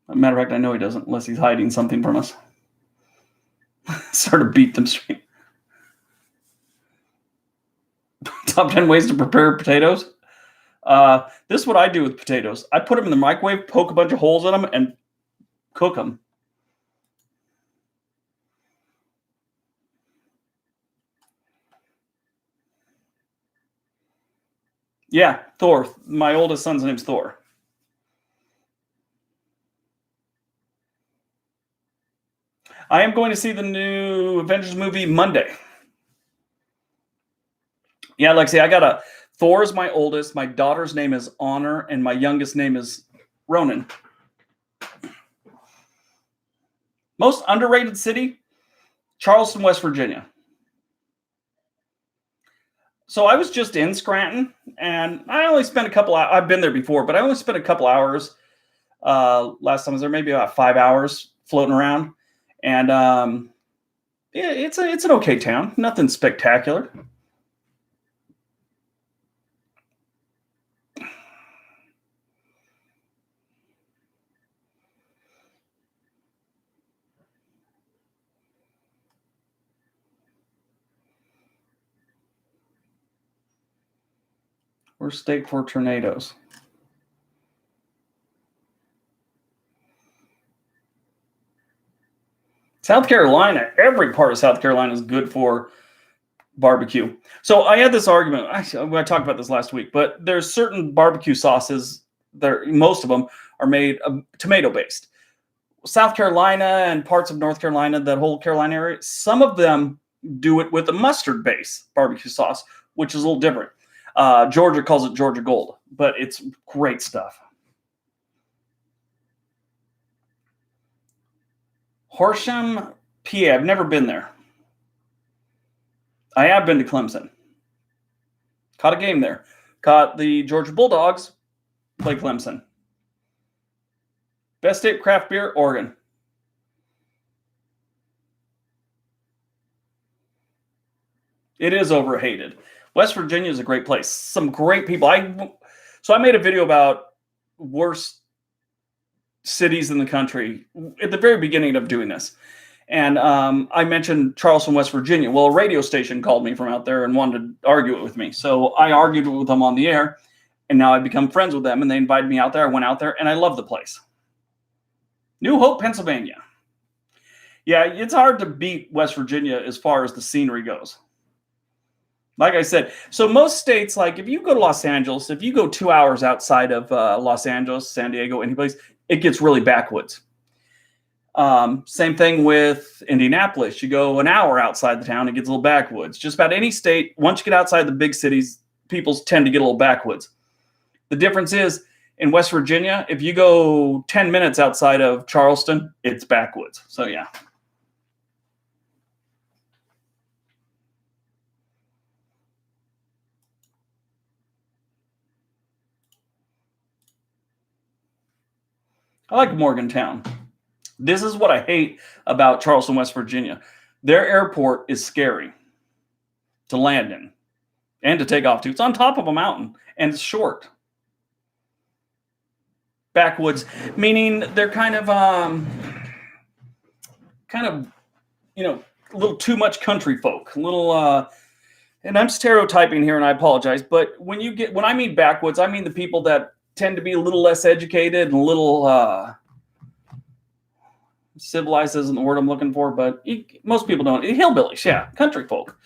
As a matter of fact, I know he doesn't, unless he's hiding something from us. Sort of beat them straight. Top 10 ways to prepare potatoes. This is what I do with potatoes. I put them in the microwave, poke a bunch of holes in them, and cook them. Yeah, Thor. My oldest son's name's Thor. I am going to see the new Avengers movie Monday. Yeah, Lexi, I got a Thor is my oldest. My daughter's name is Honor, and my youngest name is Ronan. Most underrated city, Charleston, West Virginia. So I was just in Scranton, and I only spent a couple hours. I've been there before, but I only spent a couple hours. Last time I was there, maybe about 5 hours floating around. And yeah, it's an okay town. Nothing spectacular. We're state for tornadoes. South Carolina, every part of South Carolina is good for barbecue. So I had this argument. I talked about this last week, but there's certain barbecue sauces that most of them are made tomato based. South Carolina and parts of North Carolina, that whole Carolina area, some of them do it with a mustard base barbecue sauce, which is a little different. Georgia calls it Georgia Gold, but it's great stuff. Horsham, PA. I've never been there. I have been to Clemson. Caught a game there. Caught the Georgia Bulldogs play Clemson. Best state craft beer, Oregon. It is overhated. West Virginia is a great place. Some great people. So I made a video about worst cities in the country at the very beginning of doing this. And I mentioned Charleston, West Virginia. Well, a radio station called me from out there and wanted to argue it with me. So I argued with them on the air, and now I've become friends with them, and they invited me out there. I went out there, and I love the place. New Hope, Pennsylvania. Yeah, it's hard to beat West Virginia as far as the scenery goes. Like I said, so most states, like if you go to Los Angeles, if you go 2 hours outside of Los Angeles, San Diego, any place, it gets really backwoods. Same thing with Indianapolis. You go an hour outside the town, it gets a little backwoods. Just about any state, once you get outside the big cities, people tend to get a little backwoods. The difference is in West Virginia, if you go 10 minutes outside of Charleston, it's backwoods. So yeah. I like Morgantown. This is what I hate about Charleston, West Virginia. Their airport is scary to land in and to take off to. It's on top of a mountain and it's short. Backwoods, meaning they're kind of, you know, a little too much country folk, a little, and I'm stereotyping here and I apologize, but when I mean backwoods, I mean the people that tend to be a little less educated and a little civilized isn't the word I'm looking for, but most people don't. Hillbillies, yeah, country folk.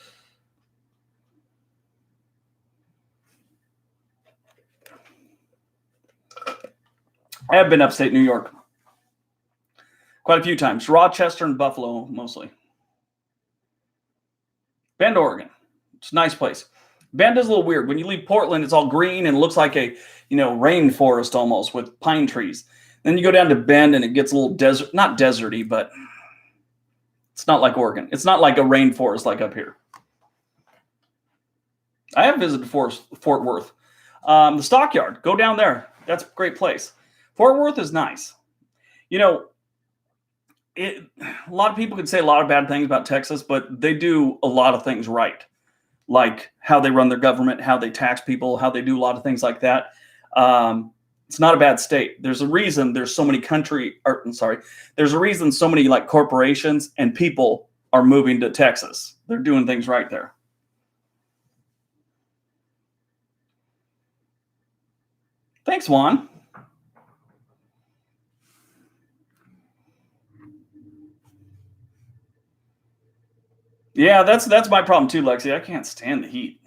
I have been upstate New York quite a few times. Rochester and Buffalo mostly. Bend, Oregon. It's a nice place. Bend is a little weird. When you leave Portland, it's all green and looks like a, rainforest almost with pine trees. Then you go down to Bend and it gets a little desert, not deserty, but it's not like Oregon. It's not like a rainforest like up here. I have visited Fort Worth. The Stockyard, go down there. That's a great place. Fort Worth is nice. A lot of people could say a lot of bad things about Texas, but they do a lot of things right. Like how they run their government, how they tax people, how they do a lot of things like that. It's not a bad state. There's a reason there's so many there's a reason so many like corporations and people are moving to Texas. They're doing things right there. Thanks, Juan. Yeah, that's my problem too, Lexi. I can't stand the heat.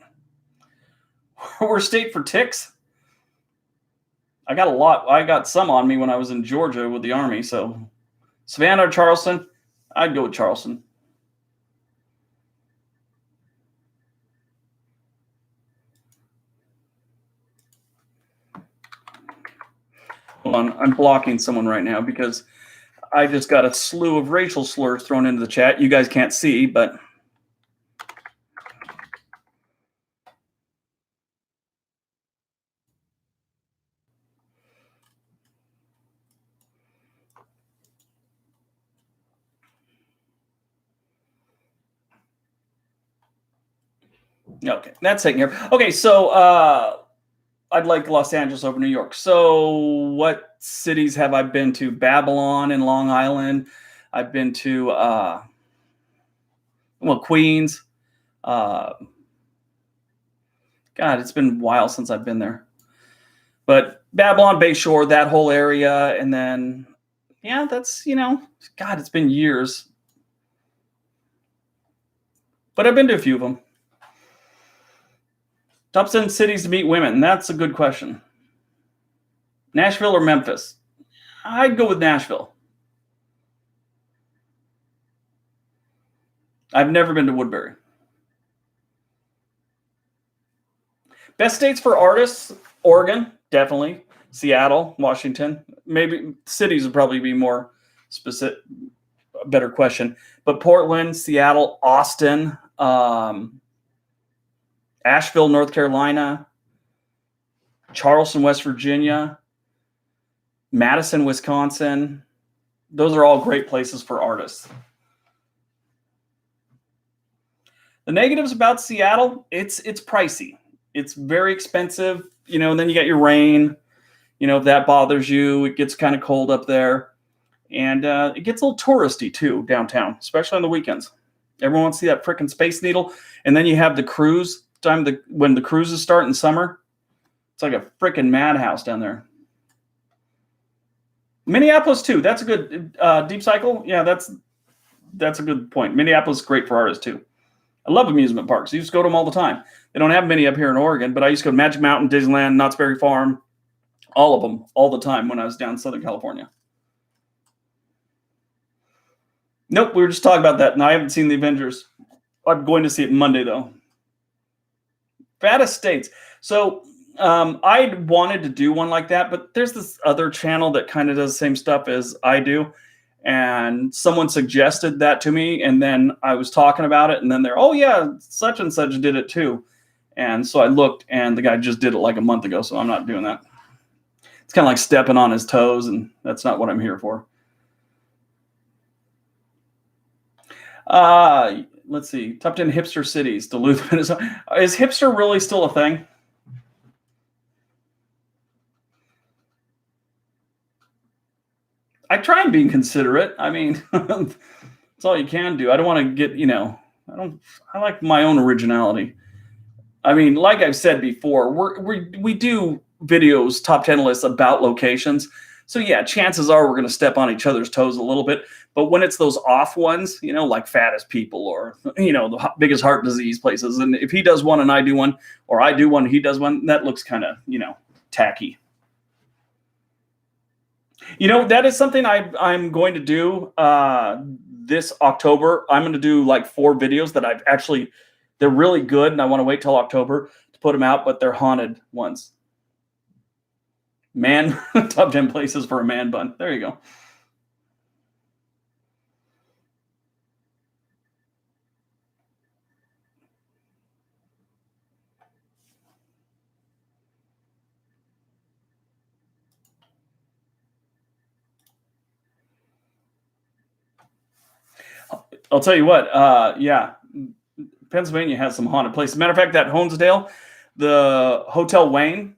We're state for ticks. I got some on me when I was in Georgia with the Army. So Savannah or Charleston, I'd go with Charleston. Hold on, I'm blocking someone right now because I just got a slew of racial slurs thrown into the chat. You guys can't see, but okay, that's taken care of. Okay, so I'd like Los Angeles over New York. So what cities have I been to? Babylon and Long Island. I've been to Queens. God, it's been a while since I've been there. But Babylon, Bayshore, that whole area, and then yeah, that's God, it's been years. But I've been to a few of them. Top 10 cities to meet women. That's a good question. Nashville or Memphis? I'd go with Nashville. I've never been to Woodbury. Best states for artists: Oregon, definitely. Seattle, Washington. Maybe cities would probably be more specific, a better question. But Portland, Seattle, Austin, Asheville, North Carolina, Charleston, West Virginia, Madison, Wisconsin. Those are all great places for artists. The negatives about Seattle, it's pricey. It's very expensive, and then you got your rain. If that bothers you, it gets kind of cold up there. And it gets a little touristy too downtown, especially on the weekends. Everyone wants to see that frickin' Space Needle. And then you have the cruise time, when the cruises start in summer. It's like a frickin' madhouse down there. Minneapolis too. That's a good Deep Cycle. Yeah, that's a good point. Minneapolis is great for artists too. I love amusement parks. I used to go to them all the time. They don't have many up here in Oregon, but I used to go to Magic Mountain, Disneyland, Knott's Berry Farm, all of them, all the time when I was down in Southern California. Nope, we were just talking about that, and I haven't seen the Avengers. I'm going to see it Monday, though. Fattest states. So I wanted to do one like that, but there's this other channel that kind of does the same stuff as I do. And someone suggested that to me, and then I was talking about it, and then they're, oh yeah, such and such did it too. And so I looked, and the guy just did it like a month ago, so I'm not doing that. It's kind of like stepping on his toes, and that's not what I'm here for. Let's see. Top 10 hipster cities. Duluth, Minnesota. Is hipster really still a thing? I try and be considerate. I mean, that's all you can do. I don't want to get, I like my own originality. I mean, like I've said before, we do videos, top 10 lists about locations. So yeah, chances are we're going to step on each other's toes a little bit. But when it's those off ones, like fattest people or, the biggest heart disease places. And if he does one and I do one, or I do one, he does one, that looks kind of, tacky. That is something I'm going to do this October. I'm going to do like 4 videos that they're really good. And I want to wait till October to put them out, but they're haunted ones. Man, top 10 places for a man bun. There you go. I'll tell you what, yeah, Pennsylvania has some haunted places. Matter of fact, that Honesdale, the Hotel Wayne,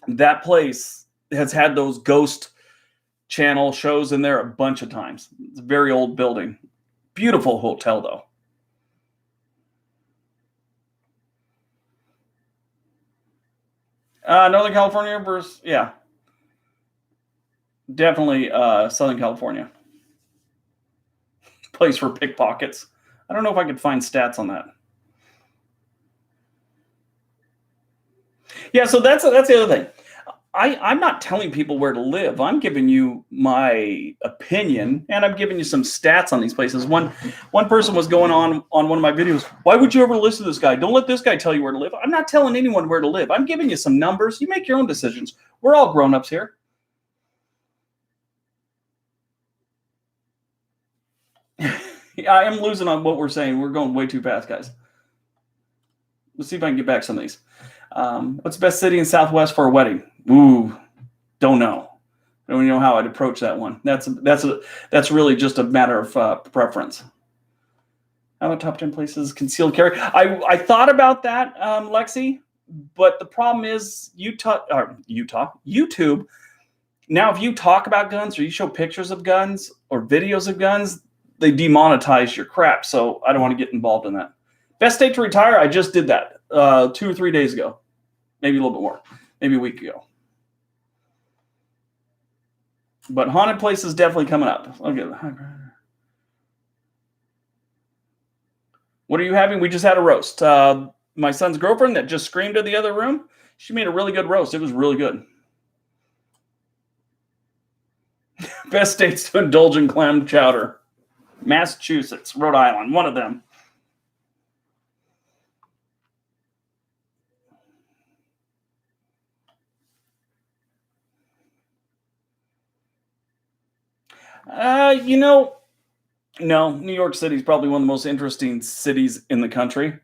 that place has had those ghost channel shows in there a bunch of times. It's a very old building. Beautiful hotel, though. Northern California versus, yeah. Definitely Southern California. Place for pickpockets. I don't know if I could find stats on that. Yeah, so that's the other thing. I'm not telling people where to live. I'm giving you my opinion, and I'm giving you some stats on these places. One person was going on one of my videos, why would you ever listen to this guy? Don't let this guy tell you where to live. I'm not telling anyone where to live. I'm giving you some numbers. You make your own decisions. We're all grown-ups here. I am losing on what we're saying. We're going way too fast, guys. Let's see if I can get back some of these. What's the best city in Southwest for a wedding? Ooh, don't know. I don't know how I'd approach that one. That's really just a matter of preference. How about top 10 places concealed carry? I thought about that, Lexi, but the problem is YouTube. Now, if you talk about guns or you show pictures of guns or videos of guns, they demonetize your crap. So I don't want to get involved in that. Best state to retire? I just did that 2 or 3 days ago, maybe a little bit more, maybe a week ago. But haunted place is definitely coming up. Okay. What are you having? We just had a roast. My son's girlfriend that just screamed in the other room, she made a really good roast. It was really good. Best states to indulge in clam chowder. Massachusetts, Rhode Island, one of them. No, New York City is probably one of the most interesting cities in the country.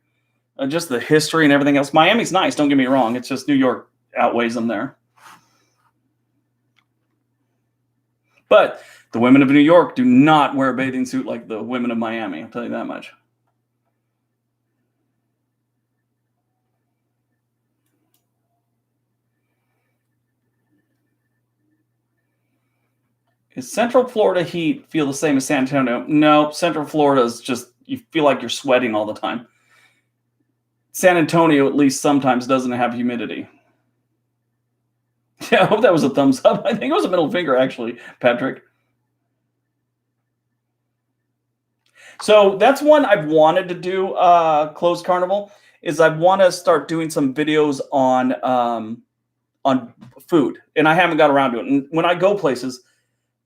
Just the history and everything else. Miami's nice, don't get me wrong. It's just New York outweighs them there. But the women of New York do not wear a bathing suit like the women of Miami. I'll tell you that much. Is Central Florida heat feel the same as San Antonio? No, Central Florida is just, you feel like you're sweating all the time. San Antonio, at least sometimes, doesn't have humidity. Yeah, I hope that was a thumbs up. I think it was a middle finger, actually, Patrick. So that's one I've wanted to do, Closed Carnival, is I want to start doing some videos on food, and I haven't got around to it. And when I go places,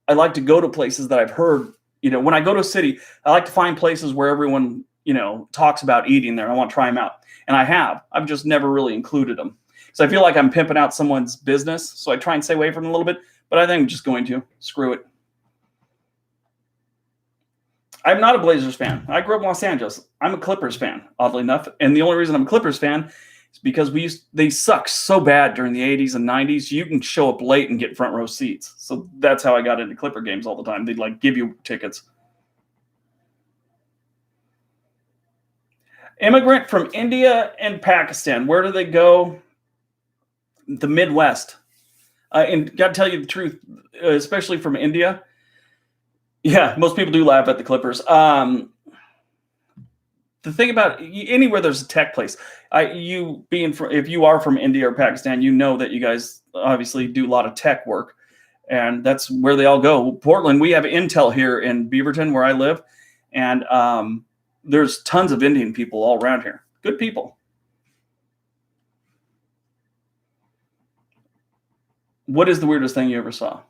I like to go to places that I've heard, when I go to a city, I like to find places where everyone, talks about eating there. I want to try them out. And I've just never really included them. So I feel like I'm pimping out someone's business. So I try and stay away from them a little bit, but I think I'm just going to screw it. I'm not a Blazers fan. I grew up in Los Angeles. I'm a Clippers fan, oddly enough. And the only reason I'm a Clippers fan is because they sucked so bad during the 80s and 90s. You can show up late and get front row seats. So that's how I got into Clipper games all the time. They'd give you tickets. Immigrant from India and Pakistan. Where do they go? The Midwest. And got to tell you the truth, especially from India. Yeah, most people do laugh at the Clippers. The thing about anywhere there's a tech place, if you are from India or Pakistan, you know that you guys obviously do a lot of tech work, and that's where they all go. Portland, we have Intel here in Beaverton, where I live, and there's tons of Indian people all around here. Good people. What is the weirdest thing you ever saw?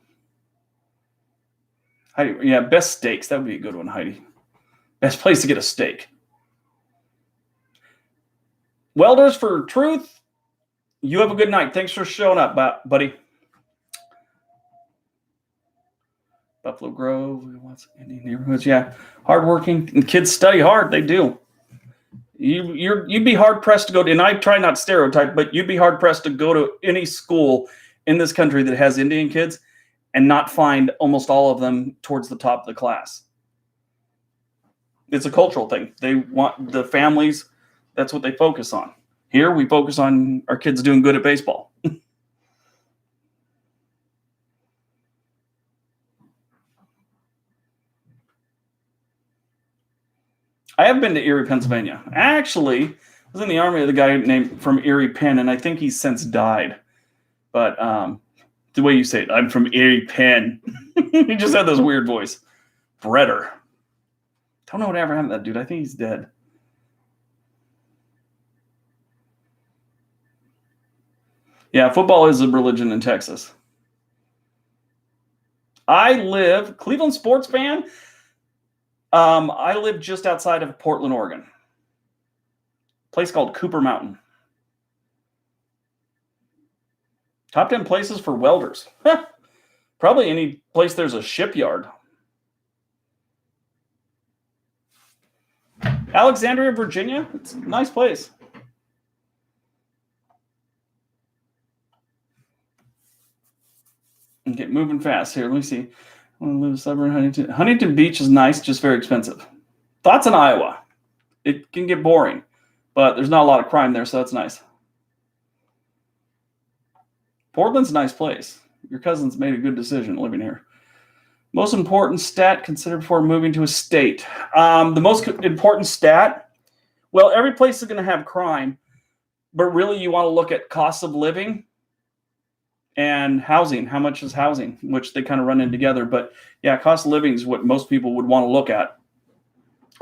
Heidi, yeah, best steaks. That would be a good one, Heidi. Best place to get a steak. Welders for Truth. You have a good night. Thanks for showing up, buddy. Buffalo Grove. What's Indian neighborhoods? Yeah, hardworking. And kids study hard. They do. You'd be hard pressed to go to, and I try not to stereotype, but you'd be hard pressed to go to any school in this country that has Indian kids and not find almost all of them towards the top of the class. It's a cultural thing. They want the families. That's what they focus on. Here, we focus on our kids doing good at baseball. I have been to Erie, Pennsylvania. Actually, I was in the Army with a guy named from Erie, Penn, and I think he's since died. But the way you say it, I'm from Erie, Penn. He just had this weird voice. Bretter. Don't know what ever happened to that dude. I think he's dead. Yeah, football is a religion in Texas. Cleveland sports fan. I live just outside of Portland, Oregon. A place called Cooper Mountain. Top 10 places for welders. Probably any place there's a shipyard. Alexandria, Virginia. It's a nice place. Okay, moving fast here. Let me see. I want to live in suburban Huntington. Huntington Beach is nice, just very expensive. Thoughts on Iowa? It can get boring, but there's not a lot of crime there, so that's nice. Portland's a nice place. Your cousin's made a good decision living here. Most important stat considered before moving to a state. The most important stat, well, every place is going to have crime, but really you want to look at cost of living and housing. How much is housing, which they kind of run in together. But yeah, cost of living is what most people would want to look at.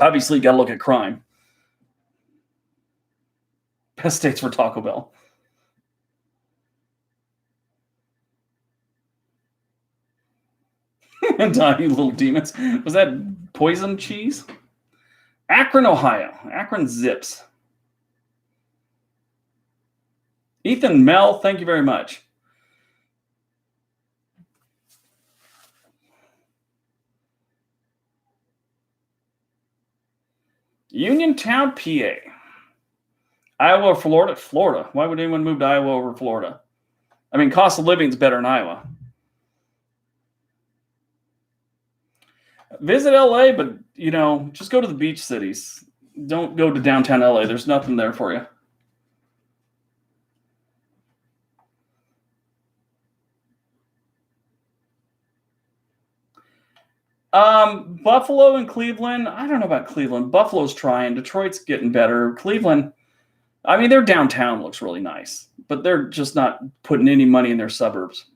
Obviously, you got to look at crime. Best states for Taco Bell. Die, you little demons. Was that poison cheese? Akron, Ohio. Akron zips. Ethan, Mel, thank you very much. Uniontown, PA. Iowa or Florida? Florida. Why would anyone move to Iowa over Florida? I mean, cost of living is better in Iowa. Visit LA, but, you know, just go to the beach cities. Don't go to downtown LA. There's nothing there for you. Buffalo and Cleveland. I don't know about Cleveland. Buffalo's trying. Detroit's getting better. Cleveland, I mean, their downtown looks really nice, but they're just not putting any money in their suburbs.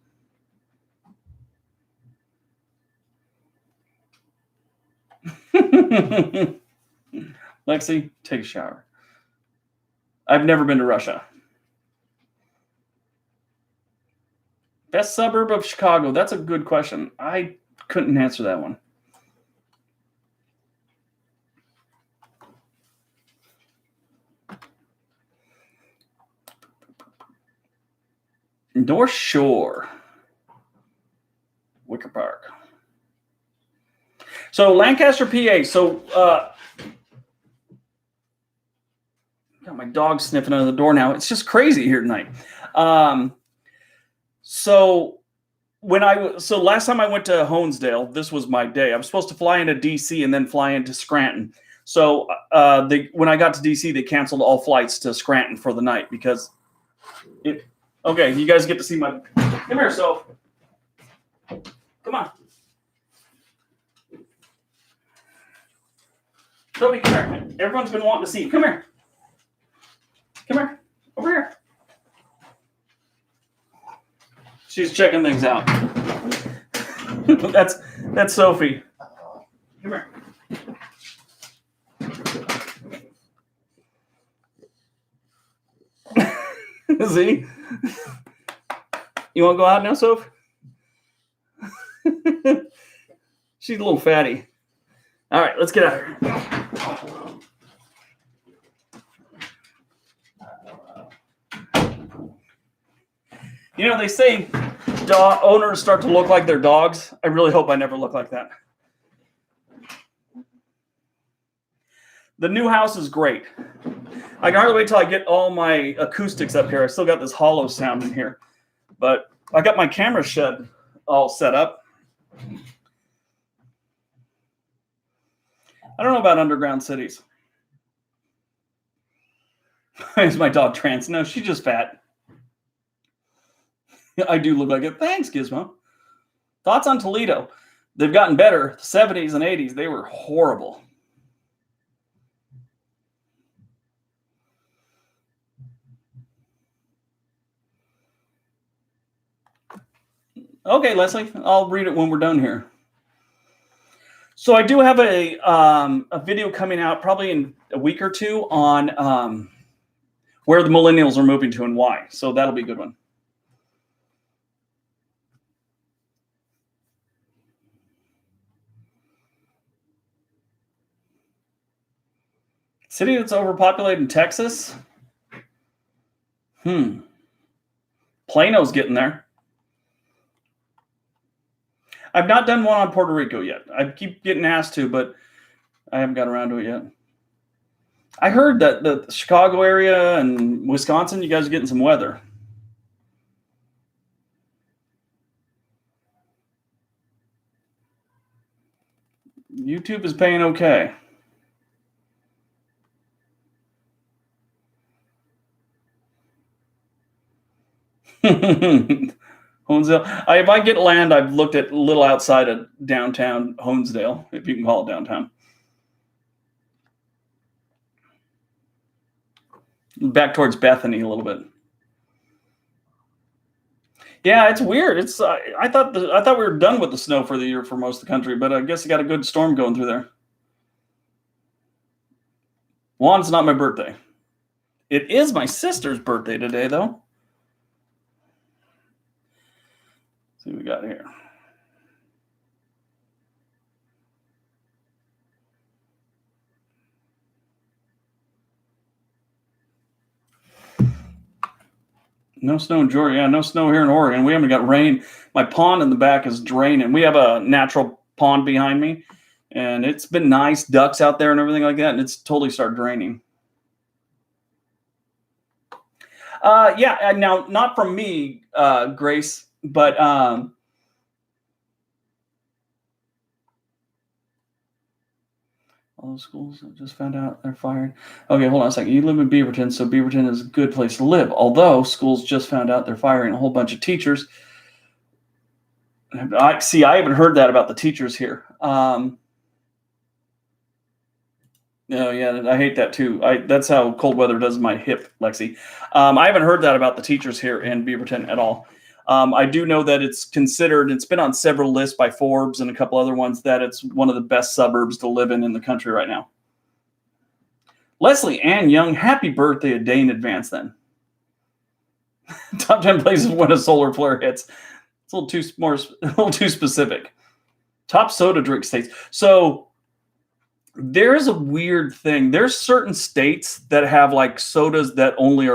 Lexi, take a shower. I've never been to Russia. Best suburb of Chicago. That's a good question. I couldn't answer that one. North Shore. Wicker Park. So Lancaster, PA. So got my dog sniffing under the door now. It's just crazy here tonight. So last time I went to Honesdale, this was my day. I was supposed to fly into DC and then fly into Scranton. So when I got to DC, they canceled all flights to Scranton for the night because okay, you guys get to see my. Come here, Soph. Come on. Sophie, come here. Everyone's been wanting to see you. Come here. Come here. Over here. She's checking things out. That's Sophie. Come here. See? You want to go out now, Soph? She's a little fatty. All right, let's get out of here. You know, they say dog owners start to look like their dogs. I really hope I never look like that. The new house is great. I can hardly wait till I get all my acoustics up here. I still got this hollow sound in here. But I got my camera shed all set up. I don't know about underground cities. Is my dog trans? No, she's just fat. I do look like it. Thanks, Gizmo. Thoughts on Toledo? They've gotten better. The 70s and 80s, they were horrible. Okay, Leslie, I'll read it when we're done here. So I do have a video coming out probably in a week or two on where the millennials are moving to and why. So that'll be a good one. City that's overpopulated in Texas? Plano's getting there. I've not done one on Puerto Rico yet. I keep getting asked to, but I haven't got around to it yet. I heard that the Chicago area and Wisconsin, you guys are getting some weather. YouTube is paying okay. Honesdale. If I get land, I've looked at a little outside of downtown Honesdale, if you can call it downtown. Back towards Bethany a little bit. Yeah, it's weird. It's I thought we were done with the snow for the year for most of the country, but I guess you got a good storm going through there. Juan's not my birthday. It is my sister's birthday today, though. Let's see what we got here. No snow in Georgia. Yeah, no snow here in Oregon. We haven't got rain. My pond in the back is draining. We have a natural pond behind me, and it's been nice. Ducks out there and everything like that, and it's totally started draining. Yeah, now not from me, Grace, but all those schools just found out they're firing. Okay, hold on a second. You live in Beaverton, so Beaverton is a good place to live. Although schools just found out they're firing a whole bunch of teachers. I haven't heard that about the teachers here. No, yeah, I hate that too. That's how cold weather does my hip, Lexi. I haven't heard that about the teachers here in Beaverton at all. I do know that it's been on several lists by Forbes and a couple other ones, that it's one of the best suburbs to live in the country right now. Leslie Ann Young, happy birthday a day in advance then. Top 10 places when a solar flare hits. It's a little too specific. Top soda drink states. So there's a weird thing. There's certain states that have like sodas that only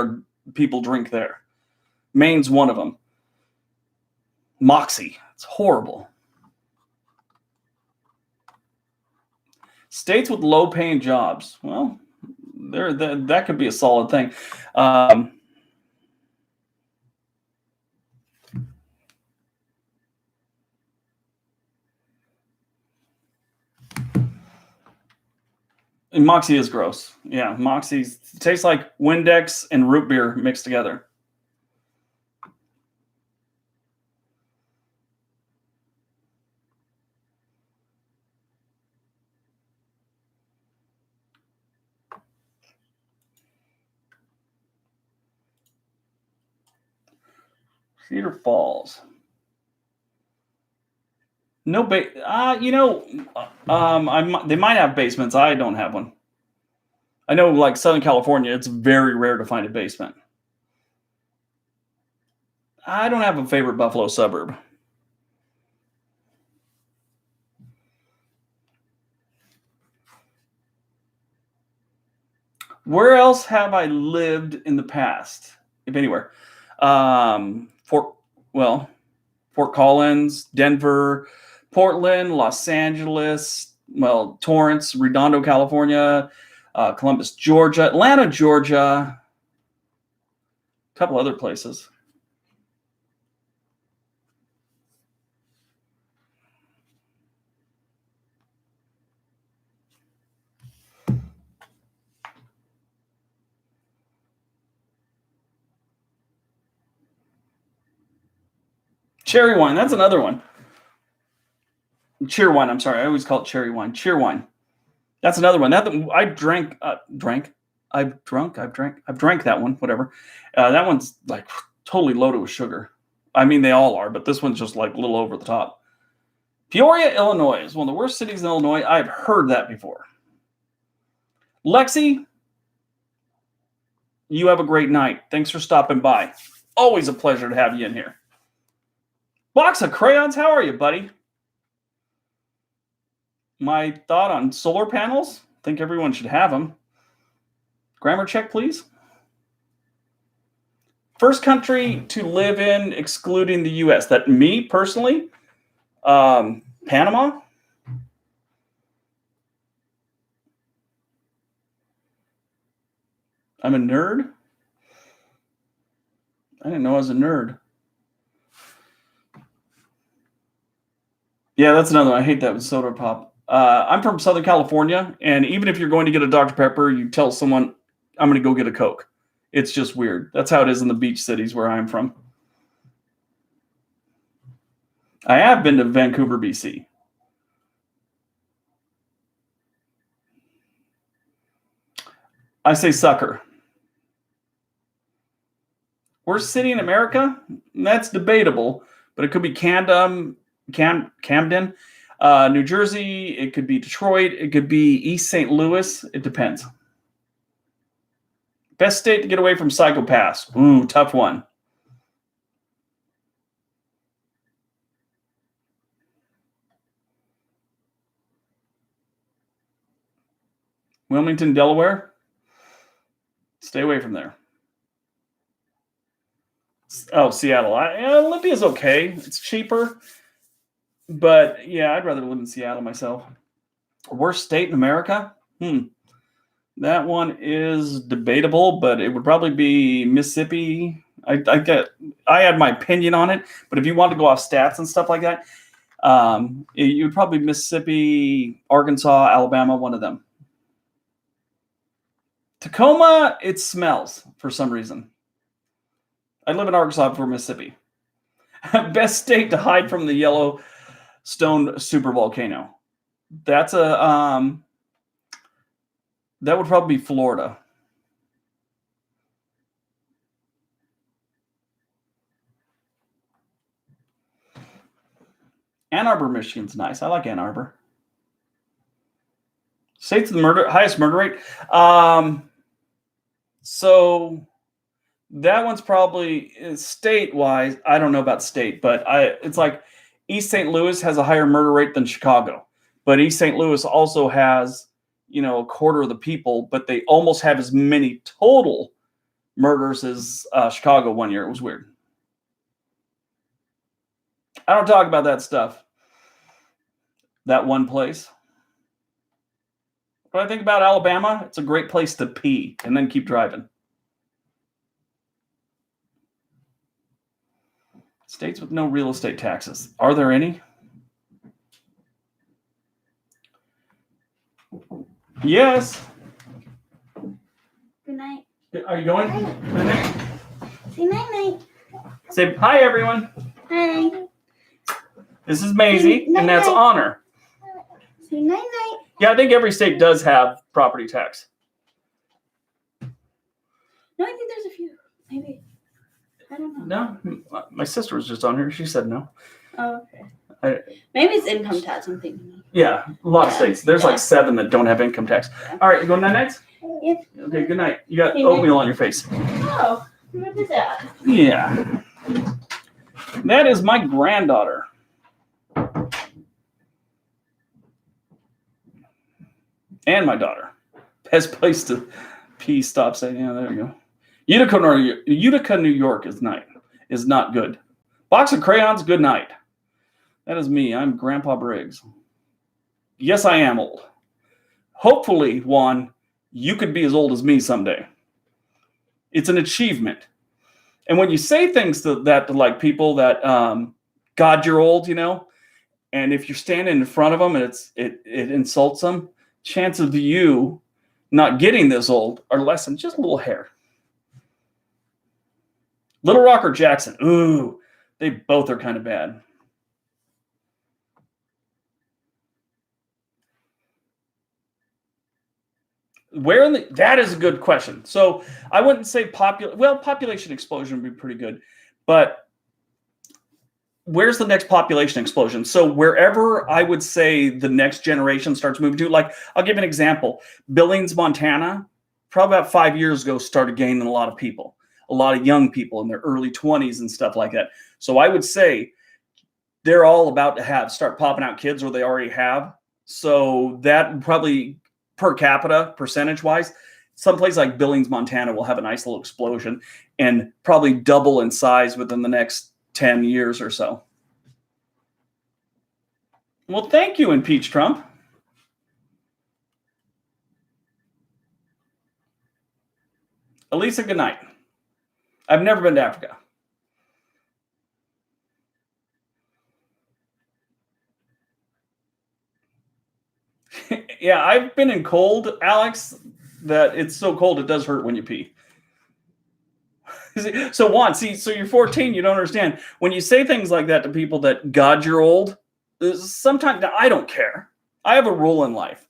people drink there. Maine's one of them. Moxie. It's horrible. States with low-paying jobs. Well, that could be a solid thing. And Moxie is gross. Yeah, Moxie tastes like Windex and root beer mixed together. Cedar Falls. No they might have basements. I don't have one. I know, like Southern California, it's very rare to find a basement. I don't have a favorite Buffalo suburb. Where else have I lived in the past, if anywhere? Fort Collins, Denver, Portland, Los Angeles, Torrance, Redondo, California, Columbus, Georgia, Atlanta, Georgia, a couple other places. Cherry wine, that's another one. Cheer wine, I'm sorry. I always call it cherry wine. Cheer wine. That's another one. I've drank that one, whatever. That one's like totally loaded with sugar. I mean, they all are, but this one's just like a little over the top. Peoria, Illinois is one of the worst cities in Illinois. I've heard that before. Lexi, you have a great night. Thanks for stopping by. Always a pleasure to have you in here. Box of crayons, how are you, buddy? My thought on solar panels? I think everyone should have them. Grammar check, please. First country to live in, excluding the U.S. That me, personally, Panama. I'm a nerd? I didn't know I was a nerd. Yeah, that's another one. I hate that with soda pop. I'm from Southern California, and even if you're going to get a Dr. Pepper, you tell someone, I'm going to go get a Coke. It's just weird. That's how it is in the beach cities where I'm from. I have been to Vancouver, BC. I say sucker. Worst city in America? That's debatable, but it could be Camden, New Jersey. It could be Detroit. It could be East St. Louis. It depends. Best state to get away from psychopaths? Ooh, tough one. Wilmington, Delaware? Stay away from there. Oh, Seattle. Olympia's okay. It's cheaper. But yeah, I'd rather live in Seattle myself. Worst state in America? That one is debatable, but it would probably be Mississippi. I had my opinion on it, but if you want to go off stats and stuff like that, you would probably Mississippi, Arkansas, Alabama, one of them. Tacoma, it smells for some reason. I live in Arkansas before Mississippi. Best state to hide from the Yellowstone supervolcano. That's that would probably be Florida. Ann Arbor, Michigan's nice. I like Ann Arbor. States with the highest murder rate. So that one's probably state-wise. I don't know about state, but it's like East St. Louis has a higher murder rate than Chicago. But East St. Louis also has, a quarter of the people, but they almost have as many total murders as Chicago one year. It was weird. I don't talk about that stuff. That one place. What I think about Alabama, it's a great place to pee and then keep driving. States with no real estate taxes. Are there any? Yes. Good night. Are you going? Good night. Say night-night. Say hi, everyone. Hi. This is Maisie, and that's Night-night. Honor. Say night-night. Yeah, I think every state does have property tax. No, I think there's a few. Maybe. I don't know. No, my sister was just on here. She said no. Oh, okay. Maybe it's income tax I'm thinking of. Yeah, a lot of states. There's like 7 that don't have income tax. All right, you going night-nights? Yep. Okay, good night. You got Good oatmeal on your face. Oh, what is that? Yeah. That is my granddaughter. And my daughter. Best place to pee, stop, say, yeah, there you go. Utica, New York is not good. Box of crayons, good night. That is me. I'm Grandpa Briggs. Yes, I am old. Hopefully, Juan, you could be as old as me someday. It's an achievement. And when you say things to like people that, God, you're old, and if you're standing in front of them and it insults them, chances of you not getting this old are less than just a little hair. Little Rock or Jackson? Ooh, they both are kind of bad. That is a good question. So I wouldn't say population explosion would be pretty good, but where's the next population explosion? So wherever I would say the next generation starts moving to, like, I'll give an example. Billings, Montana, probably about 5 years ago, started gaining a lot of people, a lot of young people in their early 20s and stuff like that. So I would say they're all about to start popping out kids, or they already have. So that probably per capita, percentage-wise, someplace like Billings, Montana will have a nice little explosion and probably double in size within the next 10 years or so. Well, thank you, Impeach Trump. Elisa, good night. I've never been to Africa. Yeah, I've been in cold, Alex, that it's so cold it does hurt when you pee. So Juan, see, so you're 14, you don't understand. When you say things like that to people that, God, you're old, sometimes I don't care. I have a rule in life.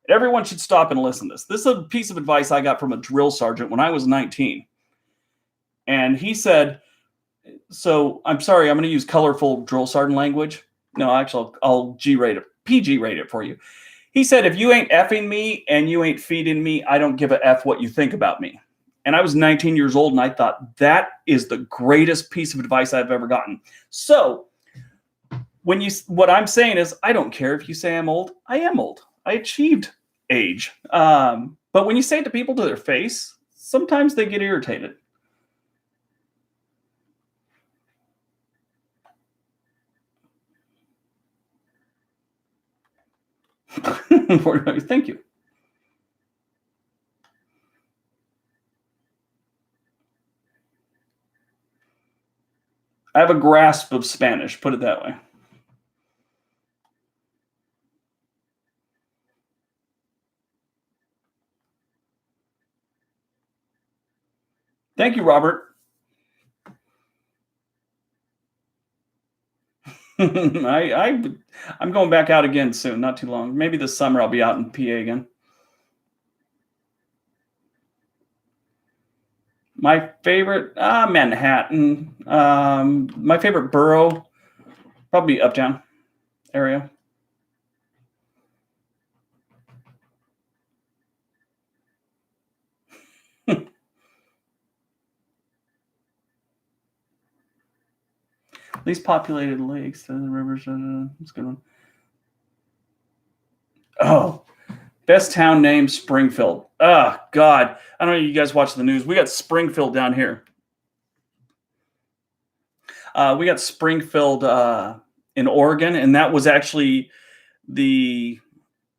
Everyone should stop and listen to this. This is a piece of advice I got from a drill sergeant when I was 19. And he said, so I'm sorry, I'm going to use colorful drill sergeant language. No, actually, I'll G-rate it, PG-rate it for you. He said, if you ain't effing me and you ain't feeding me, I don't give a F what you think about me. And I was 19 years old, and I thought that is the greatest piece of advice I've ever gotten. So what I'm saying is, I don't care if you say I'm old. I am old. I achieved age. But when you say it to people to their face, sometimes they get irritated. Thank you. I have a grasp of Spanish, put it that way. Thank you, Robert. I'm going back out again soon, not too long. Maybe this summer I'll be out in PA again. My favorite, Manhattan. My favorite borough, probably Uptown area. Least populated lakes, the rivers. What's going on? Oh, best town name, Springfield. Oh, God. I don't know if you guys watch the news. We got Springfield down here. We got Springfield in Oregon, and that was actually the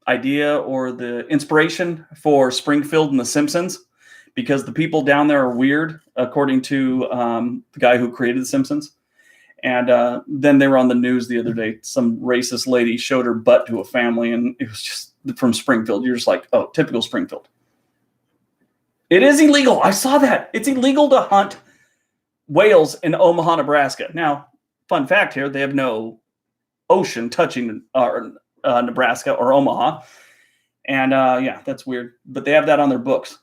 idea or the inspiration for Springfield and The Simpsons, because the people down there are weird, according to the guy who created The Simpsons. And then they were on the news the other day. Some racist lady showed her butt to a family, and it was just from Springfield. You're just like, oh, typical Springfield. It is illegal. I saw that. It's illegal to hunt whales in Omaha, Nebraska. Now, fun fact here, they have no ocean touching Nebraska or Omaha. And yeah, that's weird. But they have that on their books.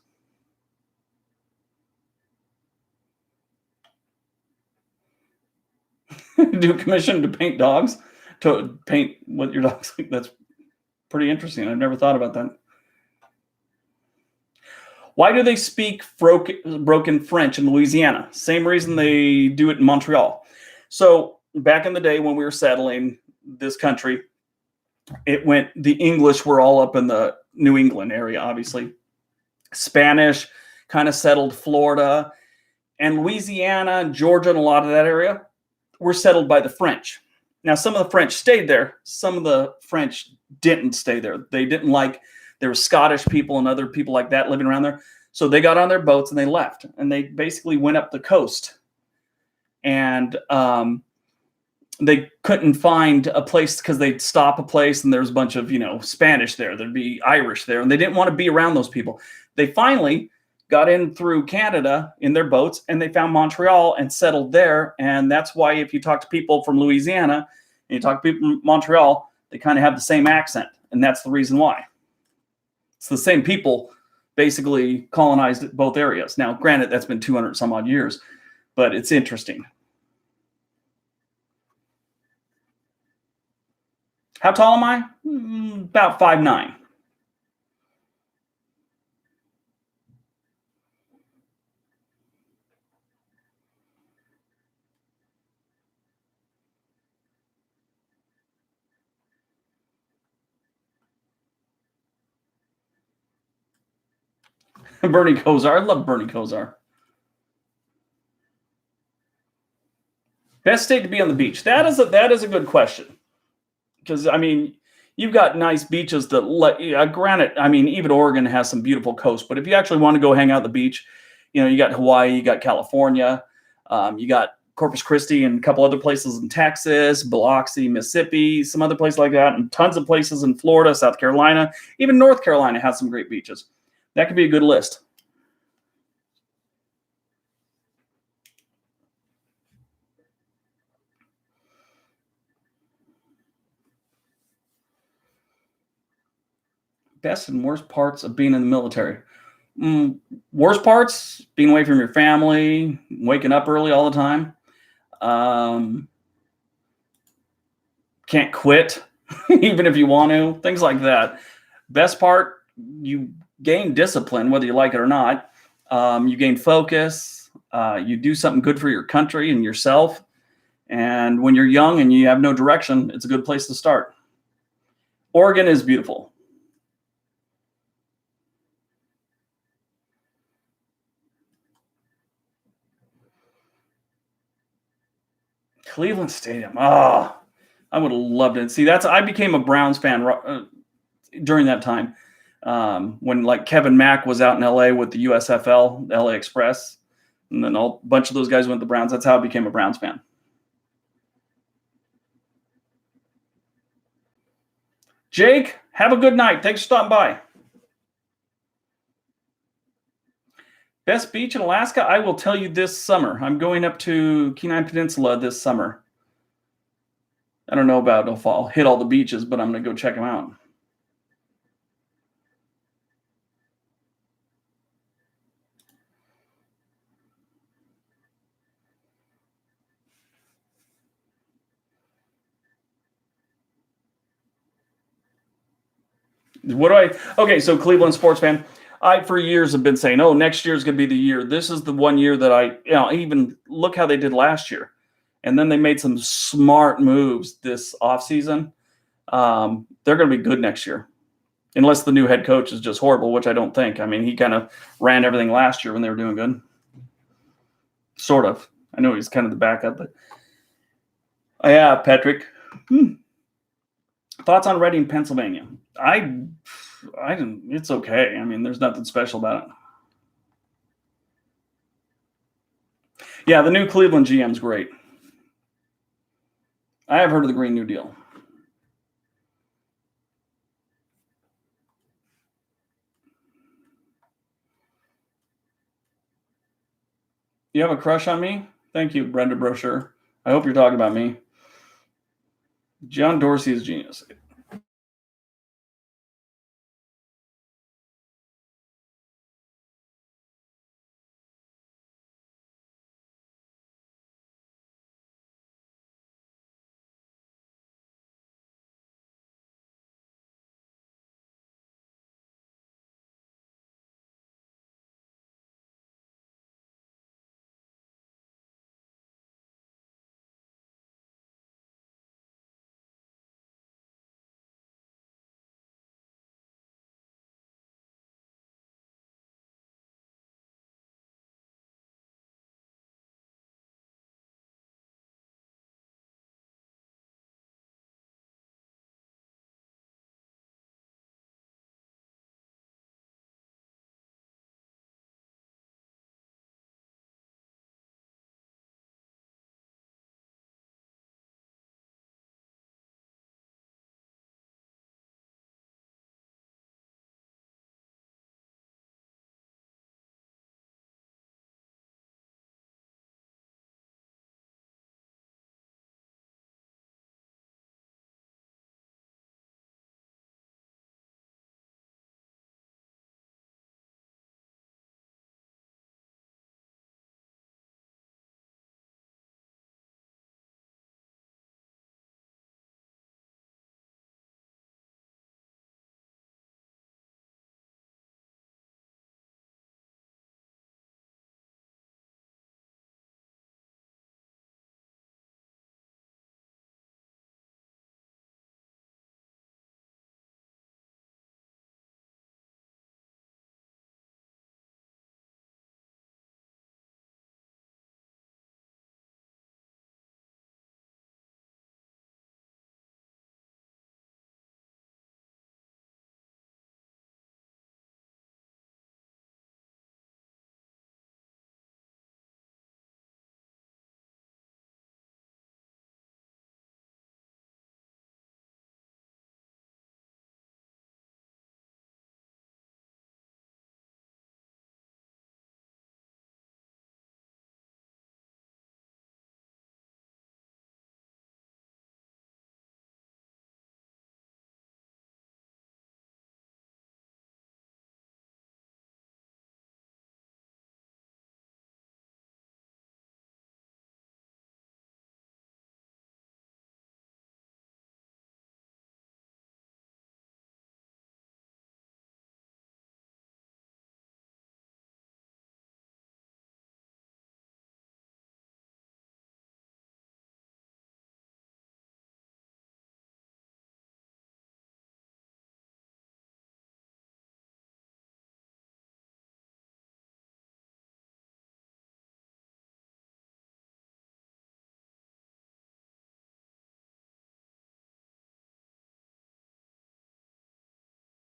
Do commission to paint dogs, to paint what your dogs like. That's pretty interesting. I've never thought about that. Why do they speak broken French in Louisiana? Same reason they do it in Montreal. So back in the day when we were settling this country, the English were all up in the New England area, obviously. Spanish kind of settled Florida, and Louisiana, Georgia, and a lot of that area were settled by the French. Now, some of the French stayed there. Some of the French didn't stay there. They didn't like, there were Scottish people and other people like that living around there. So they got on their boats and they left. And they basically went up the coast. And they couldn't find a place, because they'd stop a place and there's a bunch of, Spanish there. There'd be Irish there. And they didn't want to be around those people. They finally got in through Canada in their boats, and they found Montreal and settled there. And that's why if you talk to people from Louisiana and you talk to people from Montreal, they kind of have the same accent. And that's the reason why. It's the same people basically colonized both areas. Now, granted, that's been 200 some odd years, but it's interesting. How tall am I? About 5'9". Bernie Kosar. I love Bernie Kosar. Best state to be on the beach. That is a good question. Because, I mean, you've got nice beaches that granted, I mean, even Oregon has some beautiful coast. But if you actually want to go hang out at the beach, You know, you got Hawaii, you got California, you got Corpus Christi and a couple other places in Texas, Biloxi, Mississippi, some other places like that, and tons of places in Florida, South Carolina, even North Carolina has some great beaches. That could be a good list. Best and worst parts of being in the military. Worst parts, being away from your family, waking up early all the time. Can't quit, even if you want to, things like that. Best part, you gain discipline, whether you like it or not. You gain focus. You do something good for your country and yourself. And when you're young and you have no direction, it's a good place to start. Oregon is beautiful. Cleveland Stadium. Oh, I would have loved it. See, I became a Browns fan during that time when like Kevin Mack was out in LA with the USFL, LA Express, and then a bunch of those guys went to the Browns. That's how I became a Browns fan. Jake, have a good night. Thanks for stopping by. Best beach in Alaska, I will tell you this summer. I'm going up to Kenai Peninsula this summer. I don't know about if I'll hit all the beaches, but I'm going to go check them out. Okay, so Cleveland sports fan. I, for years, have been saying, oh, next year is going to be the year. This is the one year that even look how they did last year. And then they made some smart moves this offseason. They're going to be good next year. Unless the new head coach is just horrible, which I don't think. I mean, he kind of ran everything last year when they were doing good. Sort of. I know he's kind of the backup, but yeah, Patrick. Thoughts on Reading, Pennsylvania? It's okay. I mean, there's nothing special about it. Yeah, the new Cleveland GM's great. I have heard of the Green New Deal. You have a crush on me? Thank you, Brenda Brochure. I hope you're talking about me. John Dorsey is genius.